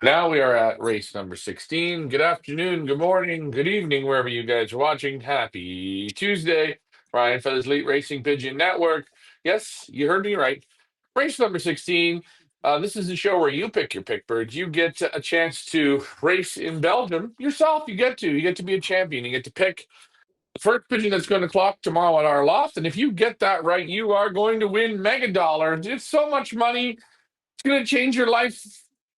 Now we are at race number 16. Good afternoon, good morning, good evening, wherever you guys are watching. Happy Tuesday. Ryan Feathers Late Racing Pigeon Network. Yes, you heard me right. Race number 16. This is the show where you pick your pick birds. You get a chance to race in Belgium yourself. You get to be a champion. You get to pick the first pigeon that's going to clock tomorrow at our loft. And if you get that right, you are going to win mega dollars. It's so much money. It's going to change your life.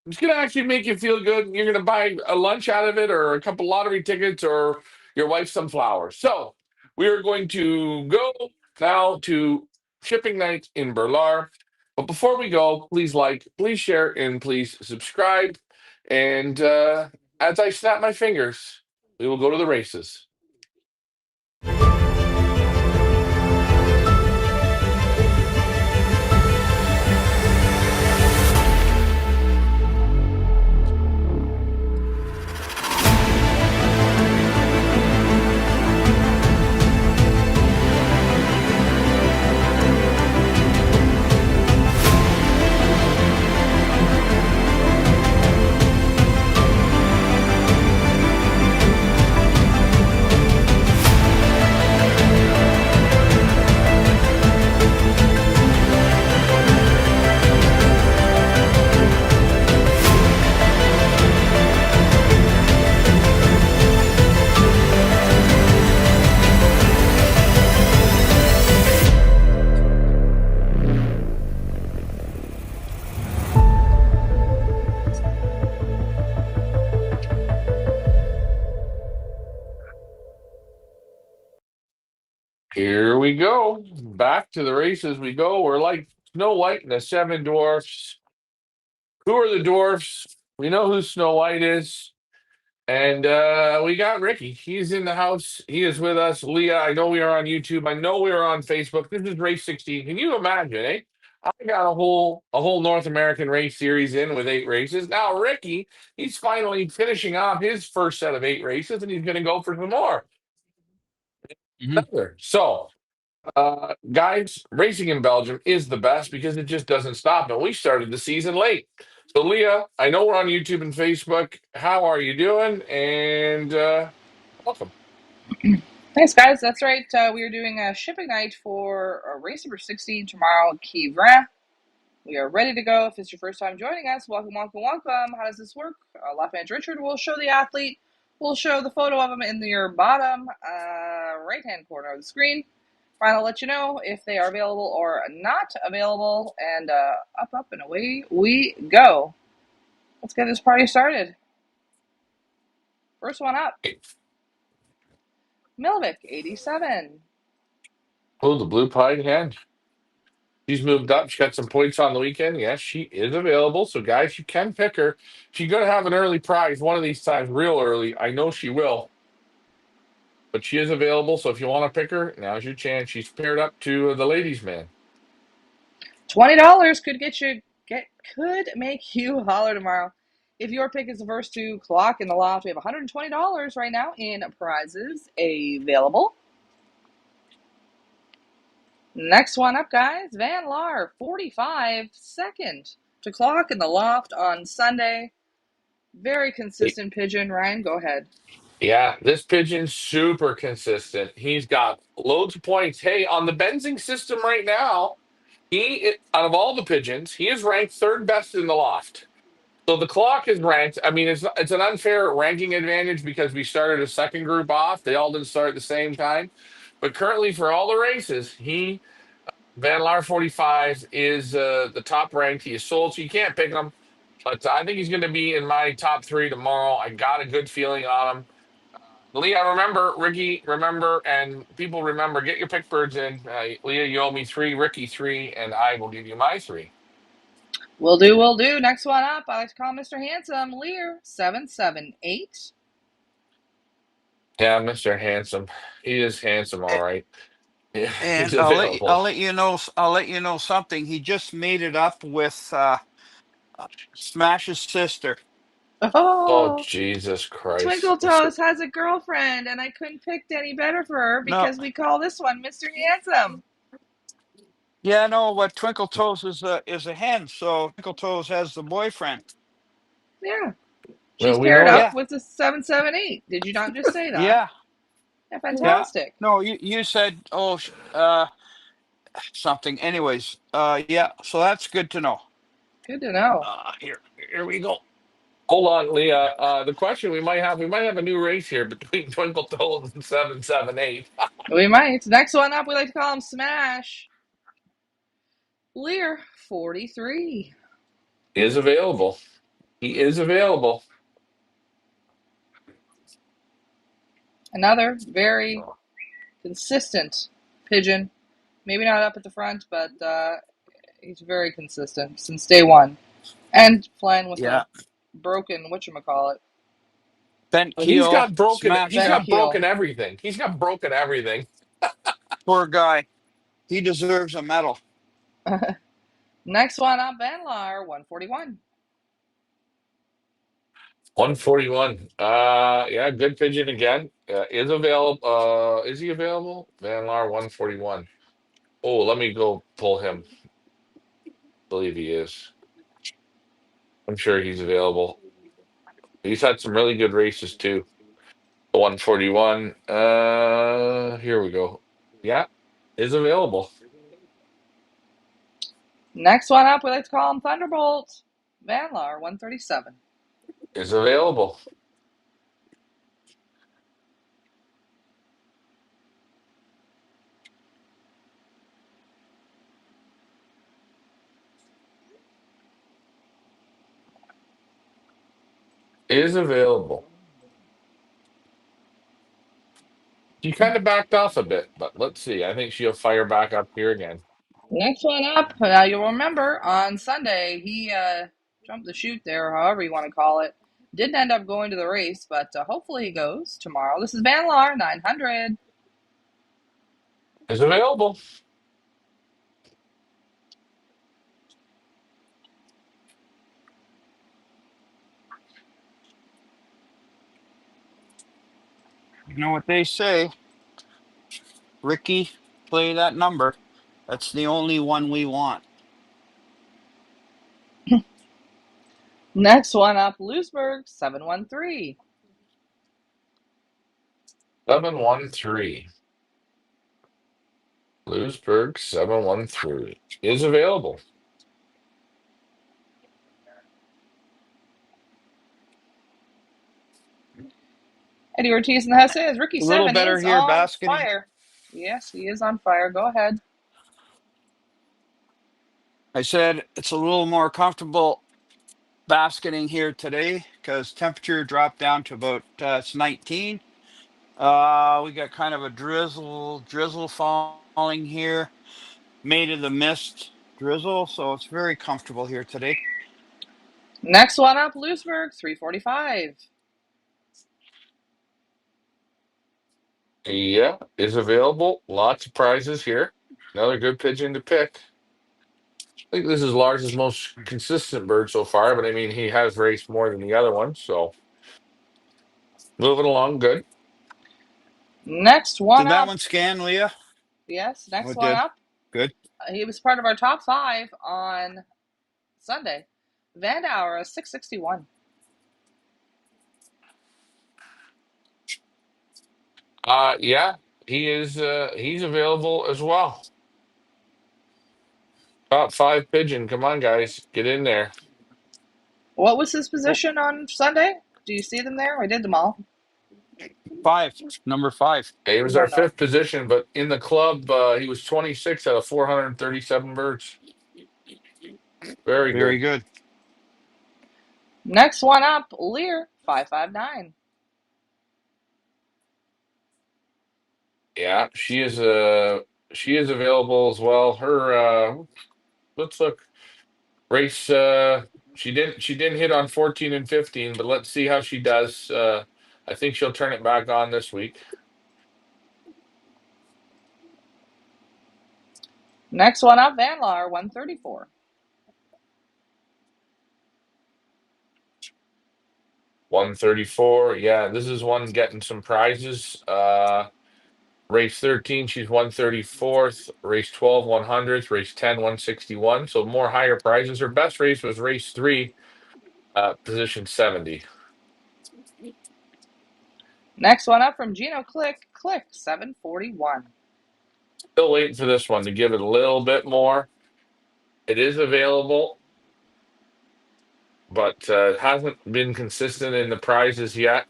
It's going to actually make you feel good. You're going to buy a lunch out of it or a couple lottery tickets or your wife some flowers. So we are going to go now to shipping night in Berlar. But before we go, please like, please share, and please subscribe. And as I snap my fingers, we will go to the races. Here we go. Back to the races we go. We're like Snow White and the Seven Dwarfs. Who are the dwarfs? We know who Snow White is. And we got Ricky. He's in the house. He is with us. Leah, I know we are on YouTube. I know we are on Facebook. This is race 16. Can you imagine, eh? I got a whole North American race series in with 8 races. Now Ricky, he's finally finishing off his first set of 8 races, and he's going to go for some more. Mhm. So guys, racing in Belgium is the best because it just doesn't stop. And we started the season late. So, Leah, I know we're on YouTube and Facebook. How are you doing? And welcome. Thanks, guys. That's right. We are doing a shipping night for race number 16 tomorrow at Quievrin. We are ready to go. If it's your first time joining us, welcome, welcome, welcome. How does this work? Left manager Richard will show the athlete. We'll show the photo of them in your bottom right-hand corner of the screen. Ryan will let you know if they are available or not available. And up, and away we go. Let's get this party started. First one up, Milvik, 87. Oh, the blue pied hen. She's moved up. She got some points on the weekend. Yes, she is available. So, guys, you can pick her. She's going to have an early prize one of these times, real early. I know she will. But she is available. So, if you want to pick her, now's your chance. She's paired up to the ladies' man. $20 could make you holler tomorrow. If your pick is the first to clock in the loft, we have $120 right now in prizes available. Next one up, guys, Van Laar, 45, second to clock in the loft on Sunday. Very consistent pigeon. Ryan, go ahead. Yeah, this pigeon's super consistent. He's got loads of points. Hey, on the benzing system right now, out of all the pigeons, he is ranked third best in the loft. So the clock is ranked. I mean, it's an unfair ranking advantage because we started a second group off. They all didn't start at the same time. But currently, for all the races, Van Laar 45 is the top ranked. He is sold, so you can't pick him. But I think he's going to be in my top three tomorrow. I got a good feeling on him. Leah, remember, Ricky, remember, and people remember, get your pick birds in. Leah, you owe me three, Ricky three, and I will give you my three. Will do, will do. Next one up, I like to call Mr. Handsome, Lear, 778. Yeah, Mr. Handsome. He is handsome, all A- right. Yeah, he's And available. I'll let you know something. He just made it up with Smash's sister. Oh, Oh, Jesus Christ. Twinkle Toes has a girlfriend, and I couldn't pick any better for her No, because we call this one Mr. Handsome. yeah, no. What Twinkle Toes is a hen, so Twinkle Toes has the boyfriend. Yeah. She's Well, we paired know up that. Yeah, with the 778. Did you not just say that? yeah, Yeah, yeah. fantastic. No, you said something. Anyways, yeah. So that's good to know. Good to know. Here we go. Hold on, Leah. The question we might have a new race here between Twinkle Toes and 778. We might. Next one up, we like to call him Smash. Lear, 43. Is available. He is available. Another very consistent pigeon. Maybe not up at the front, but he's very consistent since day one. And flying with Yeah. a broken whatchamacallit, Bent Well, he's keel, got broken. He's smashed bent up. got keel. broken everything. He's got broken everything. Poor guy. He deserves a medal. Next one up, Vanlar, 141. 141. Yeah, good pigeon again. Is available. Is he available? Van Laar 141. Oh, let me go pull him. Believe he is. I'm sure he's available. He's had some really good races too. 141. Here we go. Yeah, is available. Next one up, we like to call him Thunderbolt. Vanlar, 137. Is available. Is available. She kind of backed off a bit, but let's see. I think she'll fire back up here again. Next one up, now you'll remember on Sunday, he jumped the chute there, however you want to call it. Didn't end up going to the race, but hopefully he goes tomorrow. This is Vanlar, 900. Is available. You know what they say, Ricky, play that number. That's the only one we want. Next one up, Lewisburg, 713. 713. Lewisburg 713 is available. Eddie Ortiz in the house says Ricky A little 7 better is here, on basketing. fire. Yes, he is on fire. Go ahead. I said it's a little more comfortable basketing here today because temperature dropped down to about it's 19. We got kind of a drizzle falling here, made of the mist drizzle, so it's very comfortable here today. Next one up, Lewisburg, 345. Yeah, is available. Lots of prizes here. Another good pigeon to pick. I think this is Lars's most consistent bird so far, but I mean, he has raced more than the other one, so moving along good. Next one Did that up. one scan, Leah? Yes, Oh, next it one did. up. Good. He was part of our top five on Sunday. Vandauer, 661. Yeah, he's available as well. Top five pigeon. Come on, guys, get in there. What was his Oh, position on Sunday? Do you see them there? I did them all. five, number five. He was Oh, our no. fifth position, but in the club, he was 26 out of 437 birds. Very Very good. good. Next one up, Lear, 559. Yeah, she is available as well. Her let's look. Race she didn't hit on 14 and 15, but let's see how she does. I think she'll turn it back on this week. Next one up, Vanlar, 134. 134. Yeah, this is one getting some prizes. Race 13, she's 134th. Race 12, 100th. Race 10, 161. So more higher prizes. Her best race was race 3. position 70. Next one up from Gino Click 741. Still waiting for this one to give it a little bit more. It is available, but hasn't been consistent in the prizes yet.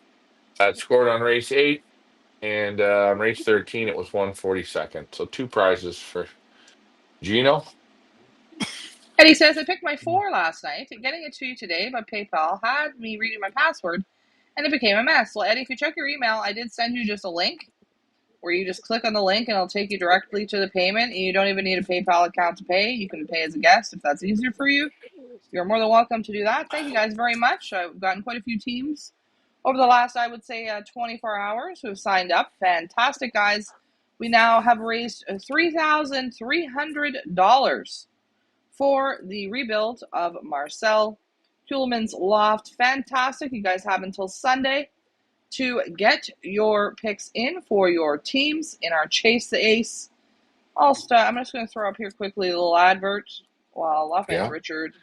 It scored on race 8, and on race 13, it was 142nd. So 2 prizes for Gino. Eddie says, I picked my 4 last night. Getting it to you today by PayPal had me reading my password, and it became a mess. Well, Eddie, if you check your email, I did send you just a link where you just click on the link and it'll take you directly to the payment. And you don't even need a PayPal account to pay. You can pay as a guest if that's easier for you. You're more than welcome to do that. Thank you guys very much. I've gotten quite a few teams over the last, I would say, 24 hours who have signed up. Fantastic, guys. We now have raised $3,300 for the rebuild of Marcel Kuhlman's loft. Fantastic. You guys have until Sunday to get your picks in for your teams in our Chase the Ace. I'm just going to throw up here quickly a little advert while Loft Manager Yeah. Richard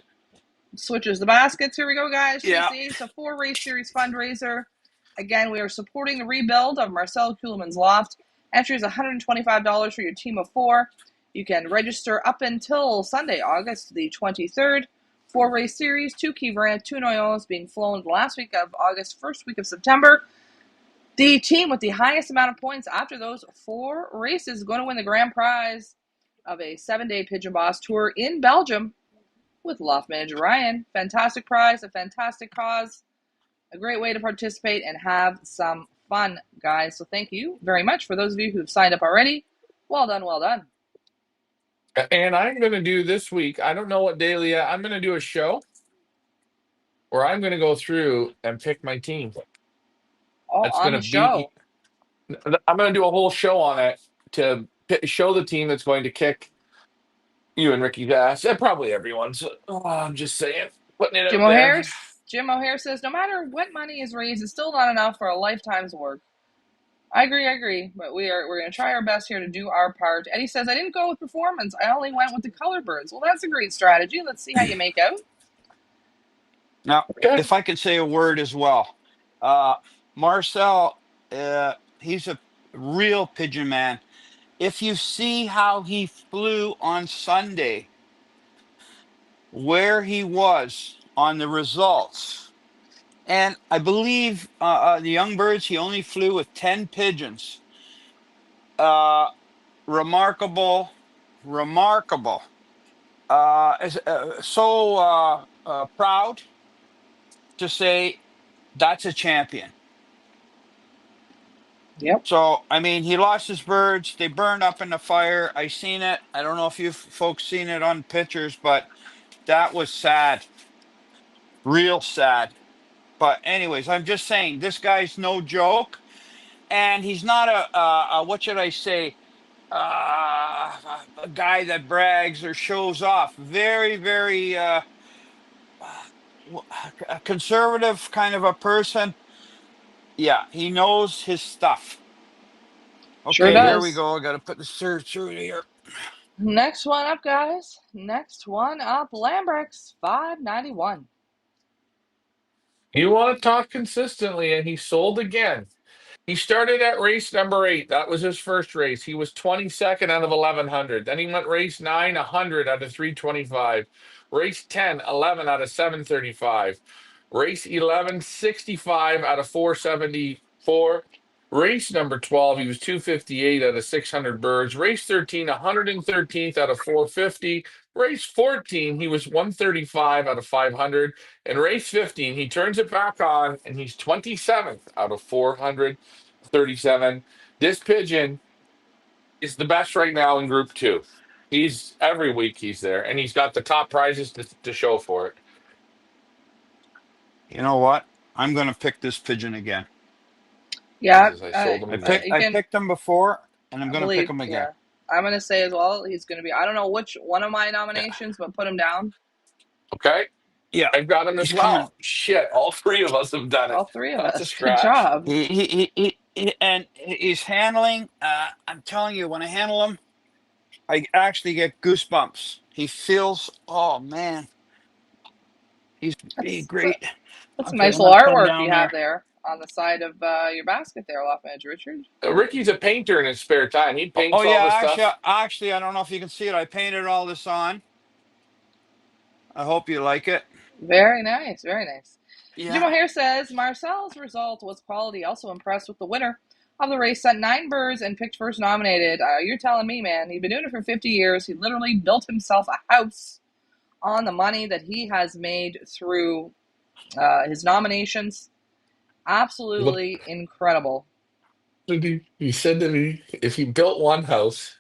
switches the baskets. Here we go, guys. Chase Yeah. the Ace, a 4-race series fundraiser. Again, we are supporting the rebuild of Marcel Kuhlman's loft. Entry is $125 for your team of 4. You can register up until Sunday, August the 23rd. 4-race series, 2 Kivran, 2 Noyons being flown the last week of August, first week of September. The team with the highest amount of points after those 4 races is going to win the grand prize of a 7-day Pigeon Boss tour in Belgium with Loft Manager Ryan. Fantastic prize, a fantastic cause, a great way to participate and have some fun, guys. So thank you very much for those of you who've signed up already. Well done, well done. And I'm going to do this week, I don't know what daily, I'm going to do a show where I'm going to go through and pick my team. All That's on going to the be, show. I'm going to do a whole show on it to show the team that's going to kick you and Ricky's ass, and probably everyone's. I'm just saying, putting it Jim out there. O'Hare says, no matter what money is raised, it's still not enough for a lifetime's work. I agree. But we're going to try our best here to do our part. Eddie says, I didn't go with performance. I only went with the color birds. Well, that's a great strategy. Let's see how you make out. Now, Okay. if I could say a word as well, Marcel, he's a real pigeon man. If you see how he flew on Sunday, where he was on the results, and I believe the young birds, he only flew with 10 pigeons. Remarkable, remarkable. So proud to say that's a champion. Yep. So, I mean, he lost his birds. They burned up in the fire. I seen it. I don't know if you folks seen it on pictures, but that was sad. Real sad. But anyways, I'm just saying this guy's no joke, and he's not a what should I say? A guy that brags or shows off. Very, very a conservative kind of a person. Yeah, he knows his stuff. Sure Okay, here we does. go. I got to put the search through here. Next one up, guys. Next one up, Lambrex 591. You want to talk consistently, and he sold again. He started at race number 8. That was his first race. He was 22nd out of 1100. Then he went race 9, 100 out of 325. Race 10, 11 out of 735. Race 11, 65 out of 474. Race number 12, he was 258 out of 600 birds. Race 13, 113th out of 450. Race 14, he was 135 out of 500. And race 15, he turns it back on and he's 27th out of 437. This pigeon is the best right now in Group 2. He's every week he's there and he's got the top prizes to show for it. You know what? I'm going to pick this pigeon again. Yeah, Jesus, I sold him again. you I can picked him before, and I'm I going to pick believe. him again. Yeah, I'm gonna say as well. He's gonna be. I don't know which one of my nominations, but put him down. Okay. Yeah, I've got him as he's coming. well. Shit, all 3 of us have done it. All 3 of That's a us. Good scratch. job. And he's handling. I'm telling you, when I handle him, I actually get goosebumps. He feels. Oh man, He's That's great. that's a Okay, nice I'm little gonna put him artwork you down have there. there on the side of your basket there, Lafayette Richard. Ricky's a painter in his spare time. He Oh paints all yeah, this actually, stuff. I don't know if you can see it. I painted all this on. I hope you like it. Very nice, very nice. Jim Yeah. O'Hare says Marcel's result was quality. Also impressed with the winner of the race. Sent 9 birds and picked first nominated. You're telling me, man. He's been doing it for 50 years. He literally built himself a house on the money that he has made through his nominations. Look, Absolutely incredible. he said that if he built one house,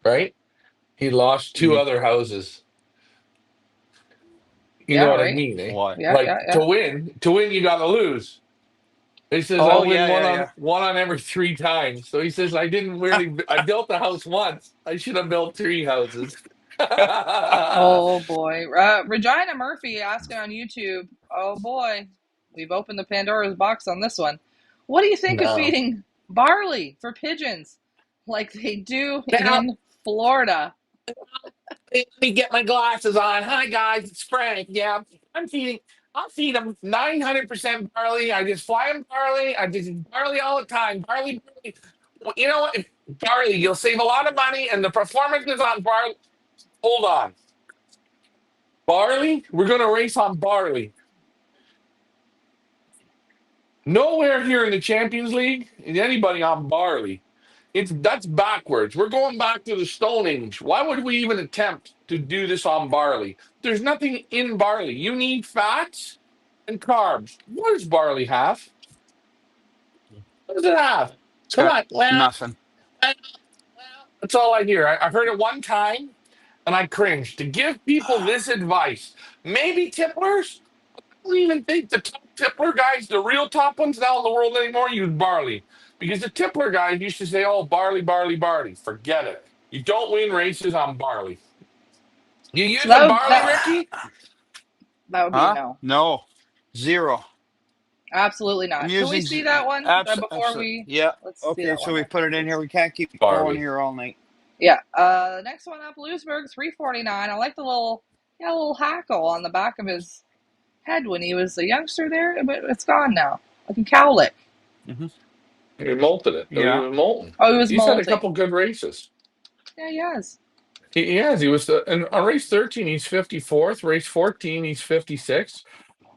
right, he lost two Mhm. other houses. You know Yeah, what I right. mean, eh? What? Yeah, Like yeah, yeah. to win, you got to lose. He says I Oh win yeah, yeah, one on every three times. So he says I didn't really. I built the house once. I should have built three houses. Oh boy. Regina Murphy asking on YouTube. Oh boy. We've opened the Pandora's box on this one. What do you think of No. feeding barley for pigeons like they do Now in Florida? let me get my glasses on. Hi guys, it's Frank. Yeah, I'm feeding. I'll feed them 900% barley. I just fly them barley. I just eat barley all the time. Barley, barley. Well, you know what? Barley, you'll save a lot of money, and the performances on barley. Hold on, barley. We're gonna race on barley. Nowhere here in the Champions League is anybody on barley. That's backwards. We're going back to the Stone Age. Why would we even attempt to do this on barley? There's nothing in barley. You need fats and carbs. What does barley have? What does it have? it's Come got on. nothing. Well, that's all I hear. I heard it one time and I cringed. To give people this advice, maybe tipplers. Don't even think the top tippler guys, the real top ones now in the world anymore, use barley. Because the tippler guys used to say, oh, barley, barley, barley. Forget it. You don't win races on barley. You So using barley, Ricky? that would be a Huh? no. No, zero. Absolutely I'm not. Can we using see that one before absolutely. we Yeah. let's see Okay, that so one we there, put it in here. please. We can't keep going Barley. here all night. Yeah. Next one up, Lewisburg 349. I like the little little hackle on the back of his head when he was a youngster there, but it's gone now. Like a cowlick. Hmm. He molted it. He Yeah. was molten. Oh, he was He's had a molting. couple good races. Yeah, he has. He has. He was on race 13, he's 54th. Race 14, he's 56th.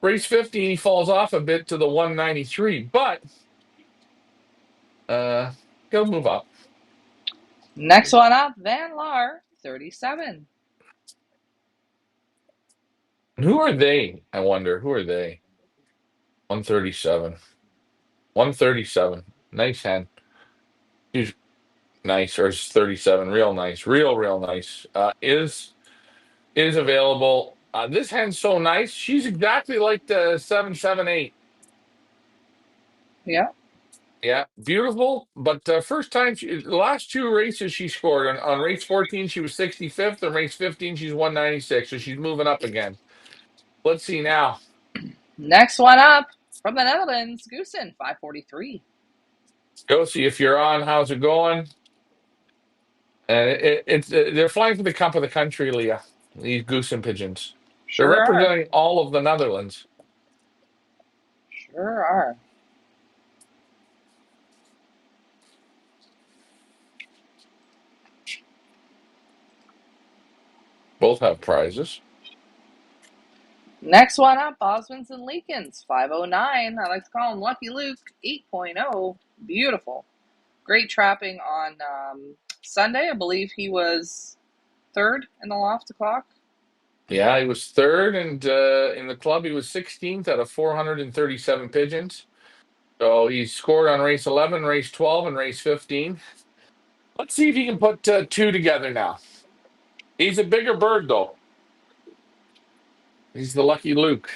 Race 15, he falls off a bit to the 193, but uh, he'll move up. Next one up, Van Laar 37. Who are they? I wonder. Who are they? 137. 137. Nice hand. He's nice, or is 37. Real nice. Real nice. Is available. This hand's so nice. She's exactly like the 778. Yeah. Yeah, beautiful. But first time, the last two races she scored on race 14, she was 65th. On race 15, she's 196. So she's moving up again. Let's see now. Next one up from the Netherlands, Goosen 543. Go see if you're on. How's it going? And it's they're flying for the cup of the country, Leah. These goose and pigeons. They're Sure are. representing all of the Netherlands. Sure are. Both have prizes. Next one up, Osmonds and Leakins 509. I like to call him Lucky Luke 8.0. Beautiful. Great trapping on Sunday. I believe he was third in the loft to clock. Yeah, he was third, and in the club he was 16th out of 437 pigeons. So he scored on race 11, race 12, and race 15. Let's see if he can put two together now. He's a bigger bird, though. He's the Lucky Luke.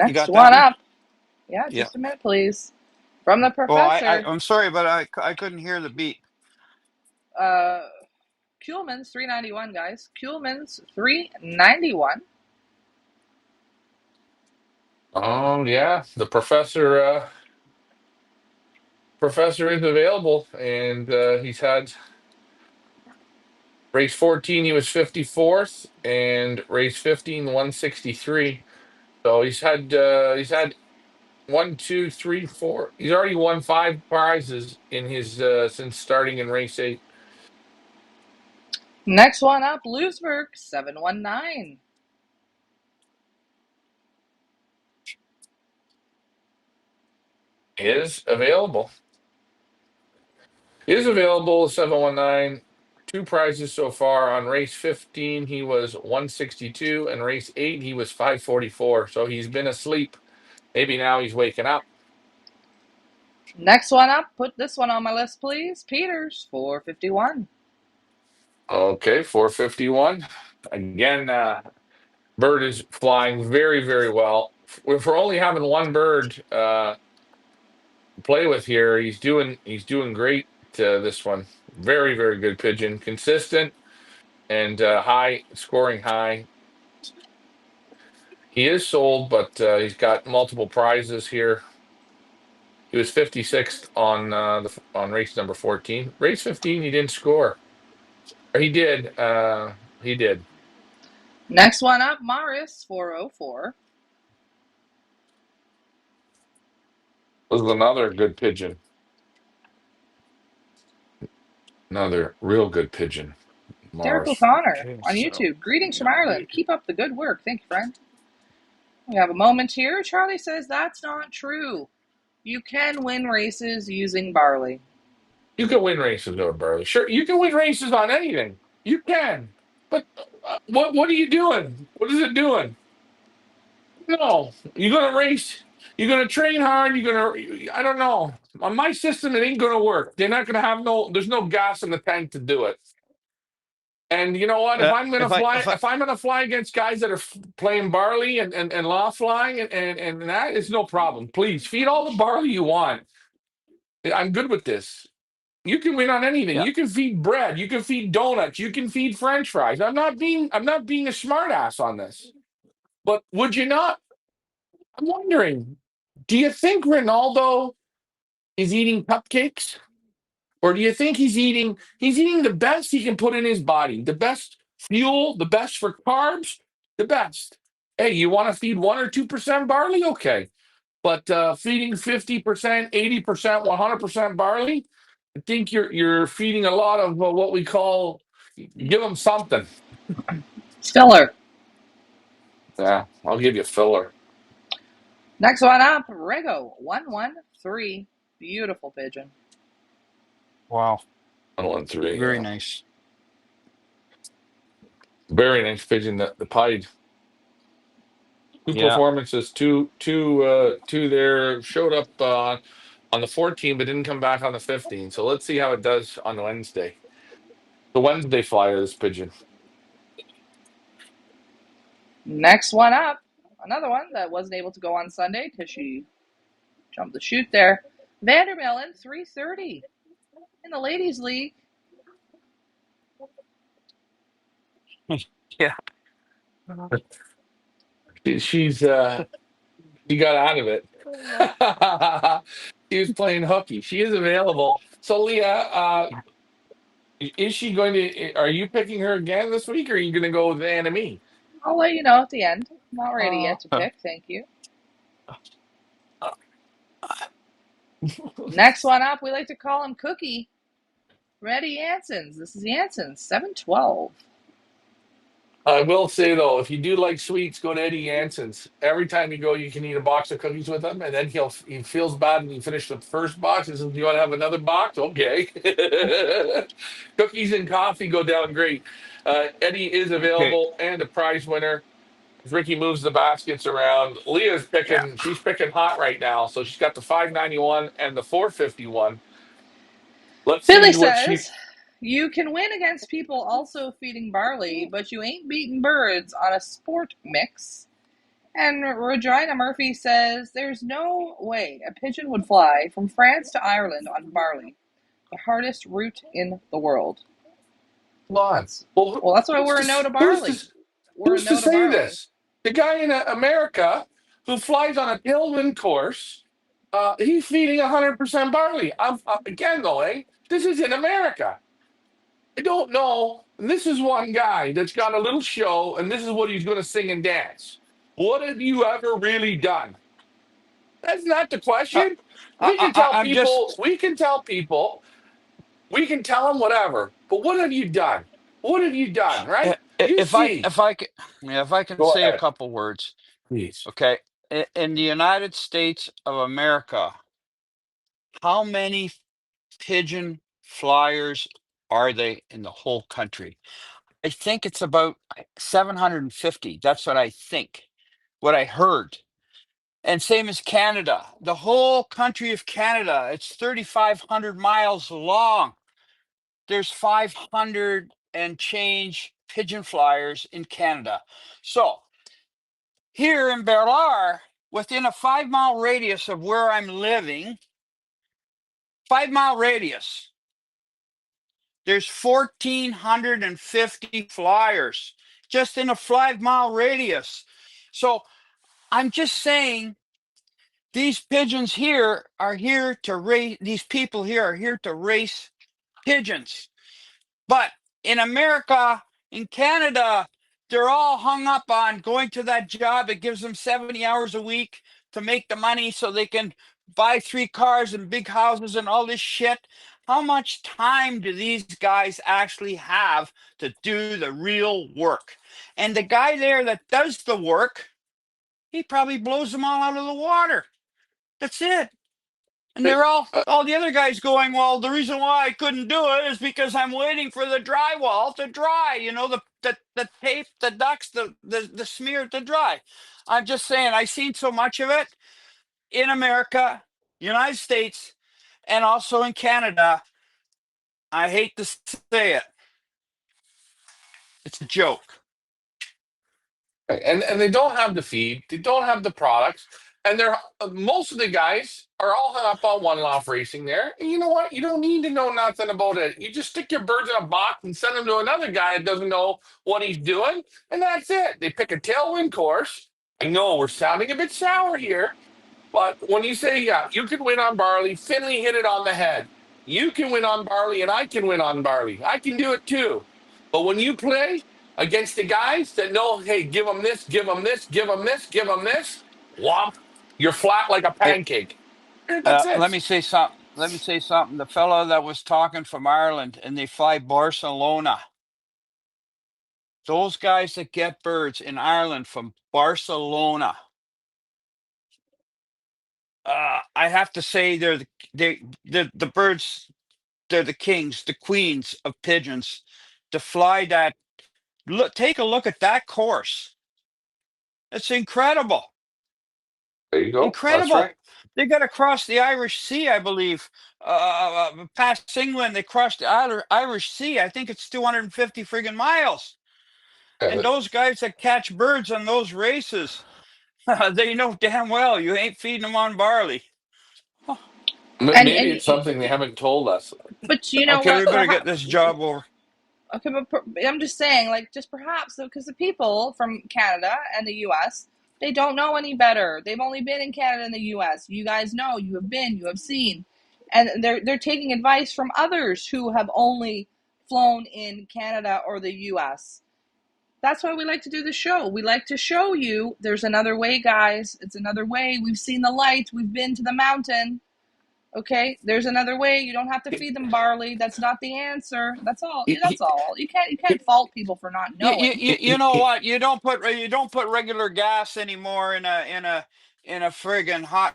You Next got that one one? up. Yeah, Yeah. just a minute, please. From the Well, professor, I'm sorry, but I couldn't hear the beat. uh, Kuhlman's 391, guys. Kuhlman's 391. Oh yeah, the professor is available, and he's had Race 14, he was 54th, and race 15, 163. So he's had one, two, three, four. He's already won five prizes in his since starting in race 8. Next one up, Lewisburg, 719. Is available. Is available 719. Two prizes so far. On race 15, he was 162, and race 8, he was 544. So he's been asleep. Maybe now he's waking up. Next one up, put this one on my list, please. Peters, 451. Okay, 451. Again, bird is flying very, very well. If we're only having one bird play with here, he's doing great. This one, very, very good pigeon, consistent and high scoring high. He is sold, but he's got multiple prizes here. He was 56th on race number 14. Race 15, he didn't score. Or he did. He did. Next one up, Morris, 404. This is another good pigeon. Another real good pigeon. Derek Mars. O'Connor Okay, on so YouTube. Greetings from yeah, Ireland. Keep up the good work. Thank you, friend. We have a moment here. Charlie says that's not true. You can win races using barley. You can win races over barley. Sure, you can win races on anything. You can. But what are you doing? What is it doing? No, you're gonna race. You're gonna train hard. You're gonna. I don't know. On my system, it ain't gonna work. They're not gonna have no. There's no gas in the tank to do it. And you know what? If I'm gonna if I fly, if I if I'm gonna fly against guys that are playing barley and law flying and that, it's no problem. Please feed all the barley you want. I'm good with this. You can win on anything. yeah, You can feed bread. You can feed donuts. You can feed French fries. I'm not being a smartass on this. But would you not? I'm wondering, do you think Ronaldo is eating cupcakes? Or do you think he's eating the best he can put in his body? The best fuel, the best for carbs, the best. Hey, you want to feed 1 or 2% barley? Okay. But feeding 50%, 80%, 100% barley, I think you're feeding a lot of what we call give them something. Stiller. Yeah, I'll give you filler. Next one up, Rego, 113. Beautiful pigeon. wow, 113. very Yeah. nice. Very nice pigeon. The pied two Yeah, performances, two there showed up on the 14, but didn't come back on the 15. So let's see how it does on Wednesday. The Wednesday flyer, this pigeon. Next one up, another one that wasn't able to go on Sunday because she jumped the chute there. Vandermillen, 330 in the Ladies League. yeah. She got out of it. She was playing hooky. She is available. So Leah, is she going to? Are you picking her again this week, or are you going to go with Anna Me? I'll let you know at the end. Not ready Uh, yet to pick. Thank you. Next one up, we like to call him Cookie. Reddy Yansons. This is Yansons, 712. I will say though, if you do like sweets, go to Eddie Yanson's. Every time you go, you can eat a box of cookies with him, and then he feels bad when you finish the first box. He says, "Do you want to have another box?" Okay. Cookies and coffee go down great. Eddie is Okay, available and a prize winner. As Ricky moves the baskets around, Leah's yeah. picking. She's picking hot right now, so she's got the 591 and the 451. Let's Billy see what she. says, you can win against people also feeding barley, but you ain't beating birds on a sport mix. And Regina Murphy says, there's no way a pigeon would fly from France to Ireland on barley, the hardest route in the world. Come on. That's Well, well, that's why we're a no to who's barley. this? We're a Who's to no to say barley. this? The guy in America who flies on a tailwind course, he's feeding 100% barley. Again, though, this is in America. I don't know. And this is one guy that's got a little show, and this is what he's going to sing and dance. What have you ever really done? That's not the Uh, question. We can tell I'm people, just we can tell them whatever. But what have you done? What have you done, right? You see. if I can, yeah, if I can Go say a ahead, couple words. please. Okay, in the United States of America, how many pigeon flyers are they in the whole country? I think it's about 750. That's what I think, what I heard. And same as Canada, the whole country of Canada, it's 3,500 miles long. There's 500 and change pigeon flyers in Canada. So here in Berlar, within a 5 mile radius of where I'm living, 5 mile radius, there's 1,450 flyers just in a 5 mile radius. So I'm just saying these pigeons here are here to race, these people here are here to race pigeons. But in America, in Canada, they're all hung up on going to that job. It gives them 70 hours a week to make the money so they can buy 3 cars and big houses and all this shit. How much time do these guys actually have to do the real work? And the guy there that does the work, he probably blows them all out of the water. That's it. And Hey, they're uh, all the other guys going, well, the reason why I couldn't do it is because I'm waiting for the drywall to dry, the tape, the ducts, the smear to dry. I'm just saying, I've seen so much of it in America, United States, and also in Canada. I hate to say it. It's a joke. and they don't have the feed, they don't have the products, and they're most of the guys are all hung up on one-off racing there. And you know what? You don't need to know nothing about it. You just stick your birds in a box and send them to another guy that doesn't know what he's doing, and that's it. They pick a tailwind course. I know we're sounding a bit sour here, but when you say, yeah, you can win on barley, Finley hit it on the head. You can win on barley, and I can win on barley. I can do it too. But when you play against the guys that know, hey, give them this, give them this, give them this, give them this, whomp, you're flat like a Hey, pancake. That's let it. me say something. Let me say something. The fellow that was talking from Ireland and they fly Barcelona. Those guys that get birds in Ireland from Barcelona, I have to say the birds. They're the kings, the queens of pigeons. To fly that, look, take a look at that course. It's incredible, There you go. That's incredible. right. They got across the Irish Sea, I believe, past England. They crossed the Irish Sea. I think it's 250 friggin' miles. And Uh, those guys that catch birds on those races, they know damn well you ain't feeding them on barley. Oh, And maybe it's something they haven't told us. but you know okay, what? we better get Perhaps this job over. okay, but I'm just saying, like, just perhaps because the people from Canada and the U.S. they don't know any better. They've only been in Canada and the U.S. You guys know, you have been, you have seen, and they're taking advice from others who have only flown in Canada or the U.S. That's why we like to do the show. We like to show you there's another way, guys. It's another way. We've seen the light. We've been to the mountain. Okay, there's another way. You don't have to feed them barley. That's not the answer. That's all. That's all. You can't fault people for not knowing. You know what? You don't put regular gas anymore in a friggin' hot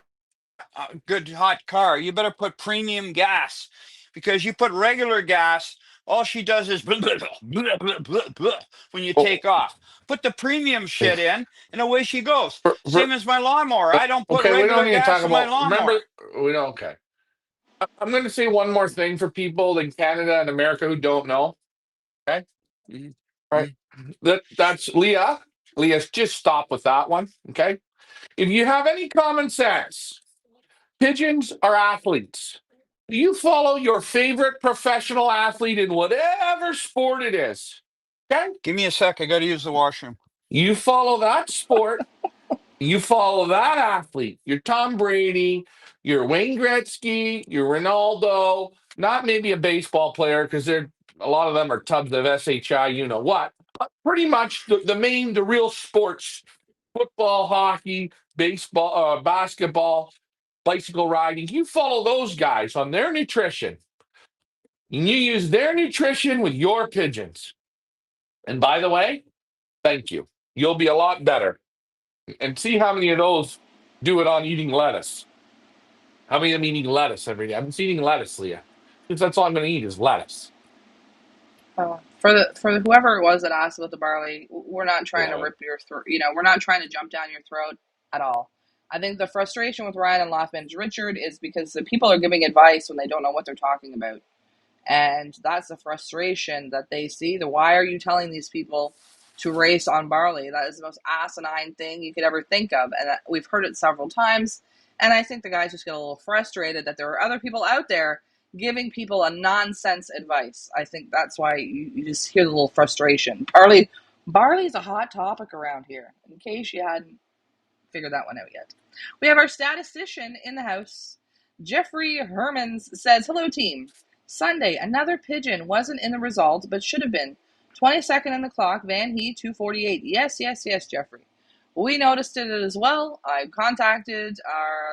good hot car. You better put premium gas because you put regular gas, all she does is blah, blah, blah, blah, blah, blah, when you Oh, take off. Put the premium shit in, and away she goes. for, Same as my lawnmower. I don't put okay, we don't regular need to talk gas in my about. Remember, lawnmower. we don't. Okay, I'm going to say one more thing for people in Canada and America who don't know. Okay, Mhm, all right, mhm. that's Leah. Leah, just stop with that one. Okay, if you have any common sense, pigeons are athletes. You follow your favorite professional athlete in whatever sport it is. Okay, Give me a sec. I got to use the washroom. you follow that sport. You follow that athlete. You're Tom Brady, you're Wayne Gretzky, you're Ronaldo, not maybe a baseball player because they're A lot of them are tubs of SHI, you know what. But pretty much the real sports, football, hockey, baseball, basketball, bicycle riding, you follow those guys on their nutrition and you use their nutrition with your pigeons. And by the way, thank you. You'll be a lot better. And see how many of those do it on eating lettuce. How many of them eating lettuce every day? I'm just eating lettuce, Leah. Because that's all I'm going to eat is lettuce. For whoever it was that asked about the barley, we're not trying to Yeah. rip your throat. We're not trying to jump down your throat at all. I think the frustration with Ryan and Lothman's Richard is because the people are giving advice when they don't know what they're talking about. And that's the frustration that they see. Why are you telling these people to race on barley? That is the most asinine thing you could ever think of. And we've heard it several times. And I think the guys just get a little frustrated that there are other people out there giving people a nonsense advice. I think that's why you just hear the little frustration. Barley is a hot topic around here, in case you hadn't figured that one out yet. We have our statistician in the house. Jeffrey Hermans says, hello, team. Sunday, another pigeon wasn't in the result, but should have been. 22nd in the clock, Van He, 248. Yes, yes, yes, Jeffrey. We noticed it as well. I contacted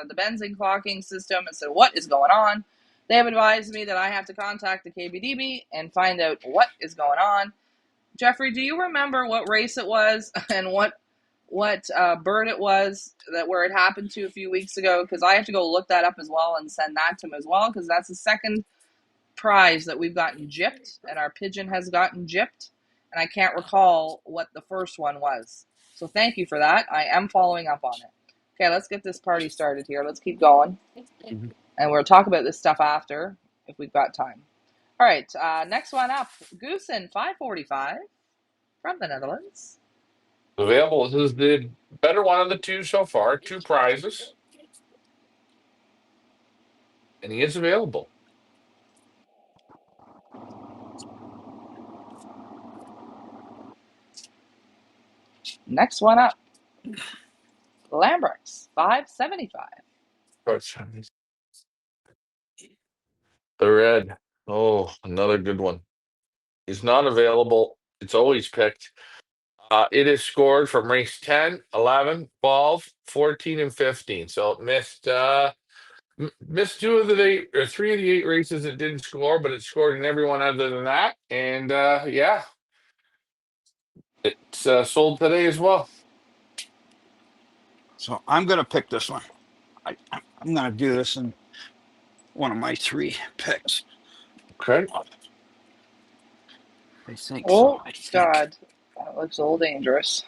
the benzene clocking system and said, what is going on? They have advised me that I have to contact the KBDB and find out what is going on. Jeffrey, do you remember what race it was and what bird it was where it happened to a few weeks ago? Because I have to go look that up as well and send that to him as well, because that's the second prize that we've gotten gypped, and our pigeon has gotten gypped, and I can't recall what the first one was. So thank you for that. I am following up on it. Okay, let's get this party started here. Let's keep going, and we'll talk about this stuff after if we've got time. All right, next one up, Goosen 545 from the Netherlands. Available. This is the better one of the two so far. Two prizes. And he is available. Next one up, Lambrix 575. The red. Oh, another good one. He's not available. It's always picked. It is scored from race 10, 11, 12, 14, and 15. So it missed two of the eight or three of the eight races it didn't score, but it scored in everyone other than that. And yeah, it's sold today as well. So I'm going to pick this one. I'm going to do this in one of my three picks. Okay. I think so. Oh, God. That looks a little dangerous.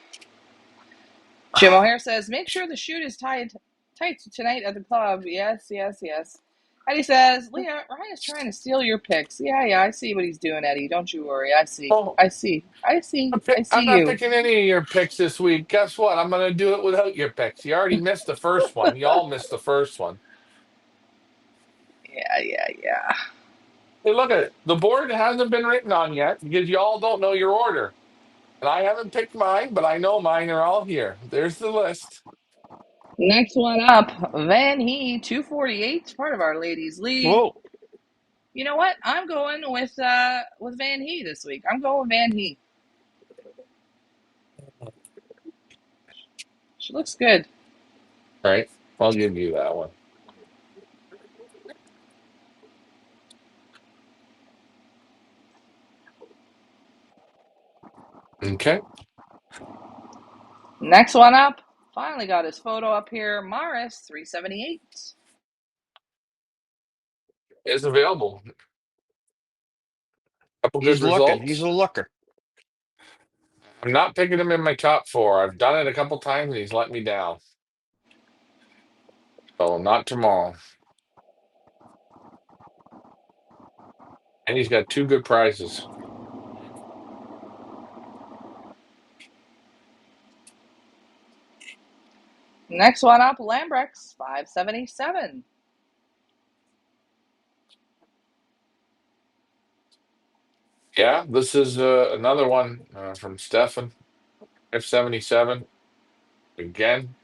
Jim O'Hare says, make sure the chute is tight tonight at the club. Yes, yes, yes. Eddie says, Leah, Ryan is trying to steal your picks. Yeah, I see what he's doing, Eddie. Don't you worry. I see. Oh, I see. I see. I I'm see not you. picking any of your picks this week. Guess what? I'm going to do it without your picks. You already missed the first one. Y'all missed the first one. Yeah. Hey, look at it. The board hasn't been written on yet because y'all don't know your order. And I haven't picked mine, but I know mine are all here. There's the list. Next one up, Van He, 248, part of our ladies' league. Whoa. You know what? I'm going with Van He this week. I'm going with Van He. She looks good. All right. I'll give you that one. Okay. Next one up, finally got his photo up here. Morris, 378. Is available. Couple good He's looking. He's results. a looker. I'm not picking him in my top four. I've done it a couple times and he's let me down. So not tomorrow. And he's got two good prizes. Next one up, Lambrex, 577. Yeah, this is another one from Stefan, F77. Again,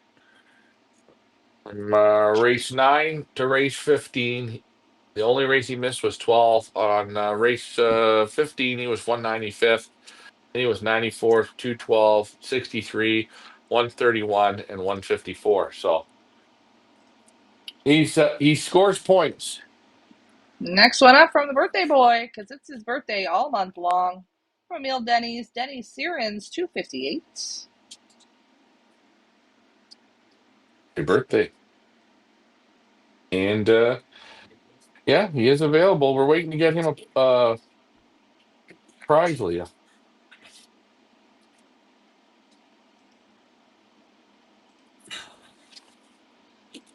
from race 9 to race 15. The only race he missed was 12. On race 15, he was 195th. Then he was 94th, 212, 63, 131, and 154. So he scores points. Next one up from the birthday boy, because it's his birthday all month long. From Emil Denny's, Denny Sirens, 258. Happy birthday. And yeah, he is available. We're waiting to get him a prize, Leah.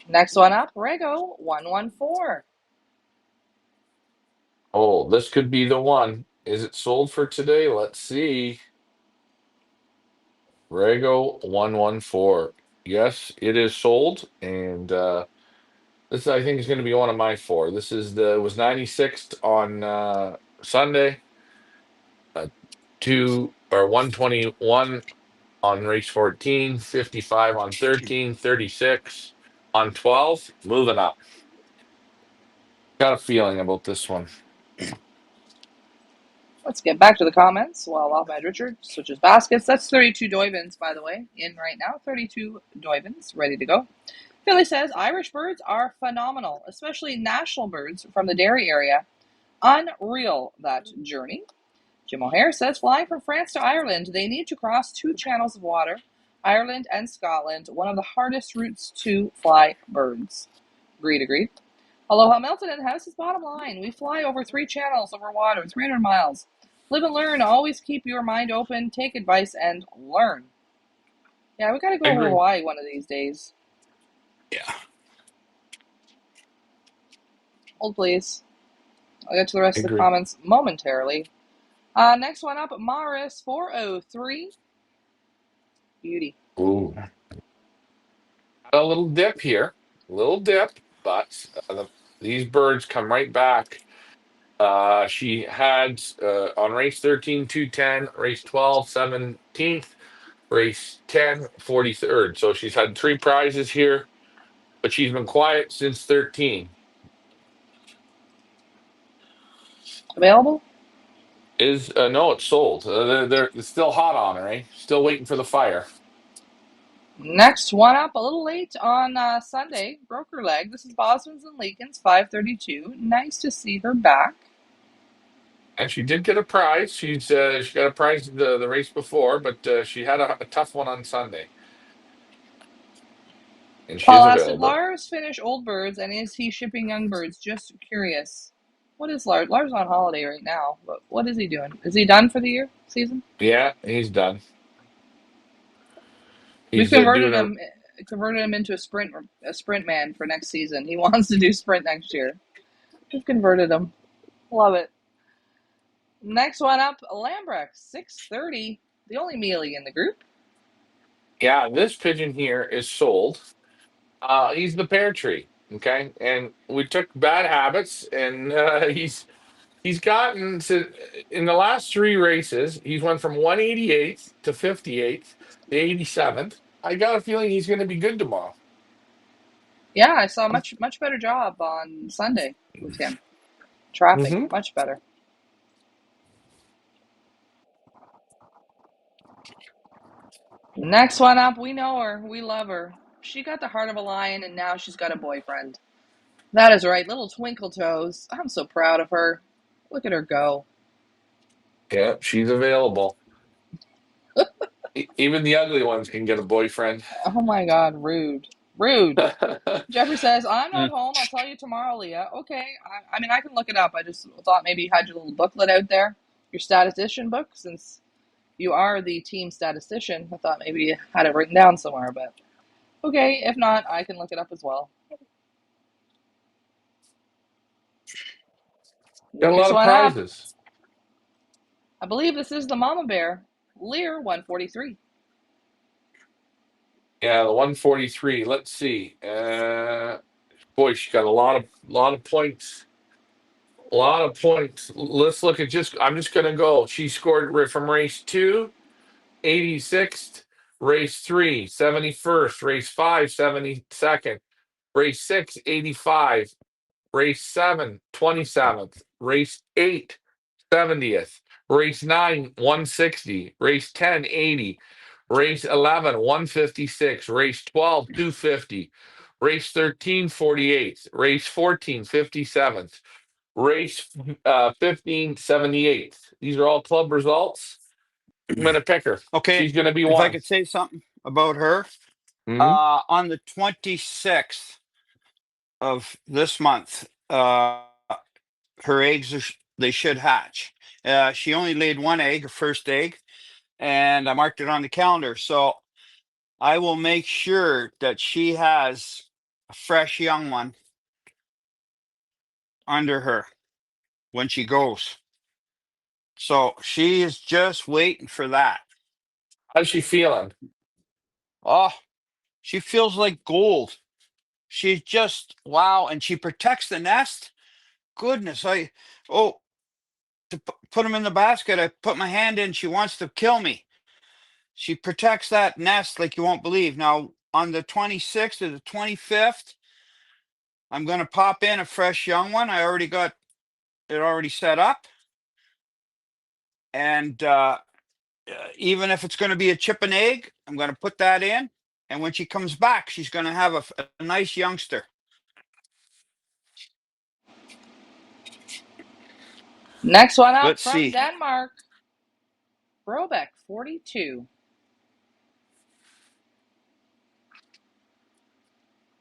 Next one up, Rego, 114. Oh, this could be the one. Is it sold for today? Let's see. Rego 114. Yes, it is sold. And this I think is going to be one of my four. This is the it was 96th on Sunday, uh, 121 on race 14, 55 on 13, 36 on 12. Moving up. Got a feeling about this one. Let's get back to the comments while Ahmed Richard switches baskets. That's 32 Doivins, by the way, in right now. 32 Doivins, ready to go. Philly says Irish birds are phenomenal, especially national birds from the Derry area. Unreal, that journey. Jim O'Hare says flying from France to Ireland, they need to cross two channels of water, Ireland and Scotland, one of the hardest routes to fly birds. Agreed. Aloha Milton and House's bottom line. We fly over 3 channels over water, 300 miles. Live and learn. Always keep your mind open. Take advice and learn. Yeah, we gotta I go to agree. Hawaii one of these days. Yeah, Hold please. I'll get to the rest I of the agree. comments momentarily. Next one up, Maris 403. Beauty. Ooh. A little dip here. Little dip, but these birds come right back. She had on race 13, 210, race 12, 17th, race 10, 43rd. So she's had three prizes here, but she's been quiet since 13. Available? Is no, it's sold. It's still hot on her, eh? Still waiting for the fire. Next one up, a little late on Sunday. Broke her leg. This is Bosman's and Leakins, 532. Nice to see her back. And she did get a prize. She got a prize the race before, but she had a tough one on Sunday, and she Paul is asked, did available. Lars finish Old Birds and is he shipping Young Birds? Just curious. What is Lars? Lars on holiday right now, but what is he doing? Is he done for the year, season? Yeah, he's done. We've He's converted doing a him into a sprint man for next season. He wants to do sprint next year. We've converted him. Love it. Next one up, Lambrecht, 630. The only mealy in the group. yeah. This pigeon here is sold. He's the pear tree. Okay, and we took bad habits, and he's gotten to in the last three races. He's went from 188th to 58th to 87th. I got a feeling he's going to be good tomorrow. Yeah, I saw a much better job on Sunday with him. Traffic, Mm-hmm. much better. Next one up, we know her. We love her. She got the heart of a lion and now she's got a boyfriend. That is right, little twinkle toes. I'm so proud of her. Look at her go. Yeah, she's available. Even the ugly ones can get a boyfriend. Oh my god, rude. Rude. Jeffrey says, I'm not Mm. home. I'll tell you tomorrow, Leah. Okay. I mean, I can look it up. I just thought maybe you had your little booklet out there, your statistician book, since you are the team statistician. I thought maybe you had it written down somewhere, but okay. If not, I can look it up as well. Got a Next lot of one up. prizes. I believe this is the mama bear. Lear 143. Yeah, the 143. Let's see. Boy, she got a lot of points. A lot of points. Let's look at just. I'm just gonna go. She scored from race 2, 86th, race 3, 71st, race 5, 72nd, race 6, 85, Race 7, 27th. Race 8, 70th. Race 9, 160. Race 10, 80. Race 11, 156. Race 12, 250. Race 13, 48th. Race 14, 57th. Race 15, 78th. These are all club results. I'm going to pick her. Okay, She's going to be if I one. could say something about her, Mhm. on the 26th of this month, her eggs they should hatch. She only laid one egg, her first egg, and I marked it on the calendar. So I will make sure that she has a fresh young one under her when she goes. So she is just waiting for that. How's she feeling? Oh, she feels like gold. She's just wow, and she protects the nest. Goodness, oh to put them in the basket. I put my hand in. She wants to kill me. She protects that nest like you won't believe. Now on the 26th or the 25th, I'm going to pop in a fresh young one. I already got it already set up, and even if it's going to be a chip and egg, I'm going to put that in. And when she comes back, she's going to have a nice youngster. Next one up Let's from see. Denmark. Brobeck, 42.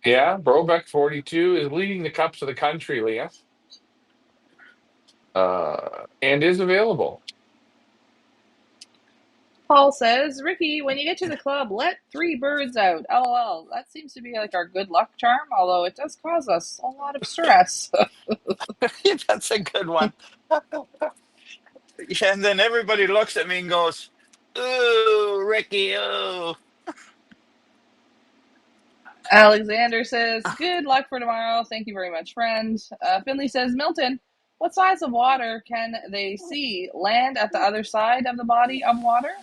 Yeah, Brobeck 42 is leading the cups of the country, Leah, and is available. Paul says, Ricky, when you get to the club, let 3 birds out. LOL. That seems to be like our good luck charm, although it does cause us a lot of stress. That's a good one. Yeah, and then everybody looks at me and goes, "Ooh, Ricky, ooh." Alexander says, good luck for tomorrow. Thank you very much, friend. Finley says, Milton, what size of water can they see land at the other side of the body of water?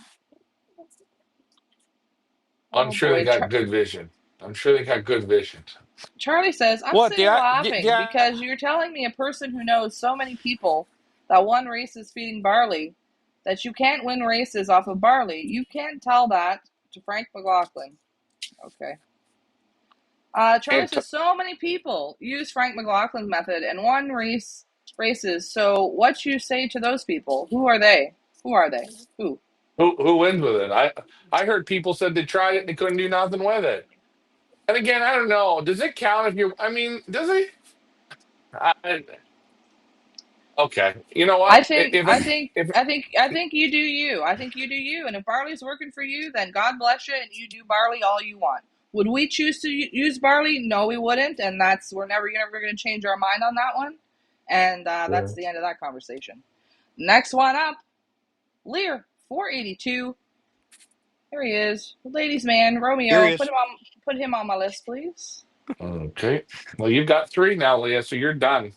I'm Oh sure they boy. got good vision. I'm sure they got good vision. Charlie says, I'm What sitting laughing the because you're telling me, a person who knows so many people that one race is feeding barley, that you can't win races off of barley. You can't tell that to Frank McLaughlin. Okay. Charlie And says, so many people use Frank McLaughlin's method and won races. So what you say to those people? Who are they? Who are they? Who? who wins with it? I heard people said they tried it and they couldn't do nothing with it. And again, I don't know. Does it count if you're? I mean, does it? I, okay. You know I what? think If I think if I think I think you do you. I think you do you. And if barley's working for you, then God bless you, and you do barley all you want. Would we choose to use barley? No, we wouldn't, and you're never going to change our mind on that one. And that's the end of that conversation. Next one up, Lear, 482. Here he is, ladies' man, here he Romeo. is. Put him on my list, please. okay. Well, you've got 3 now, Leah, so you're done.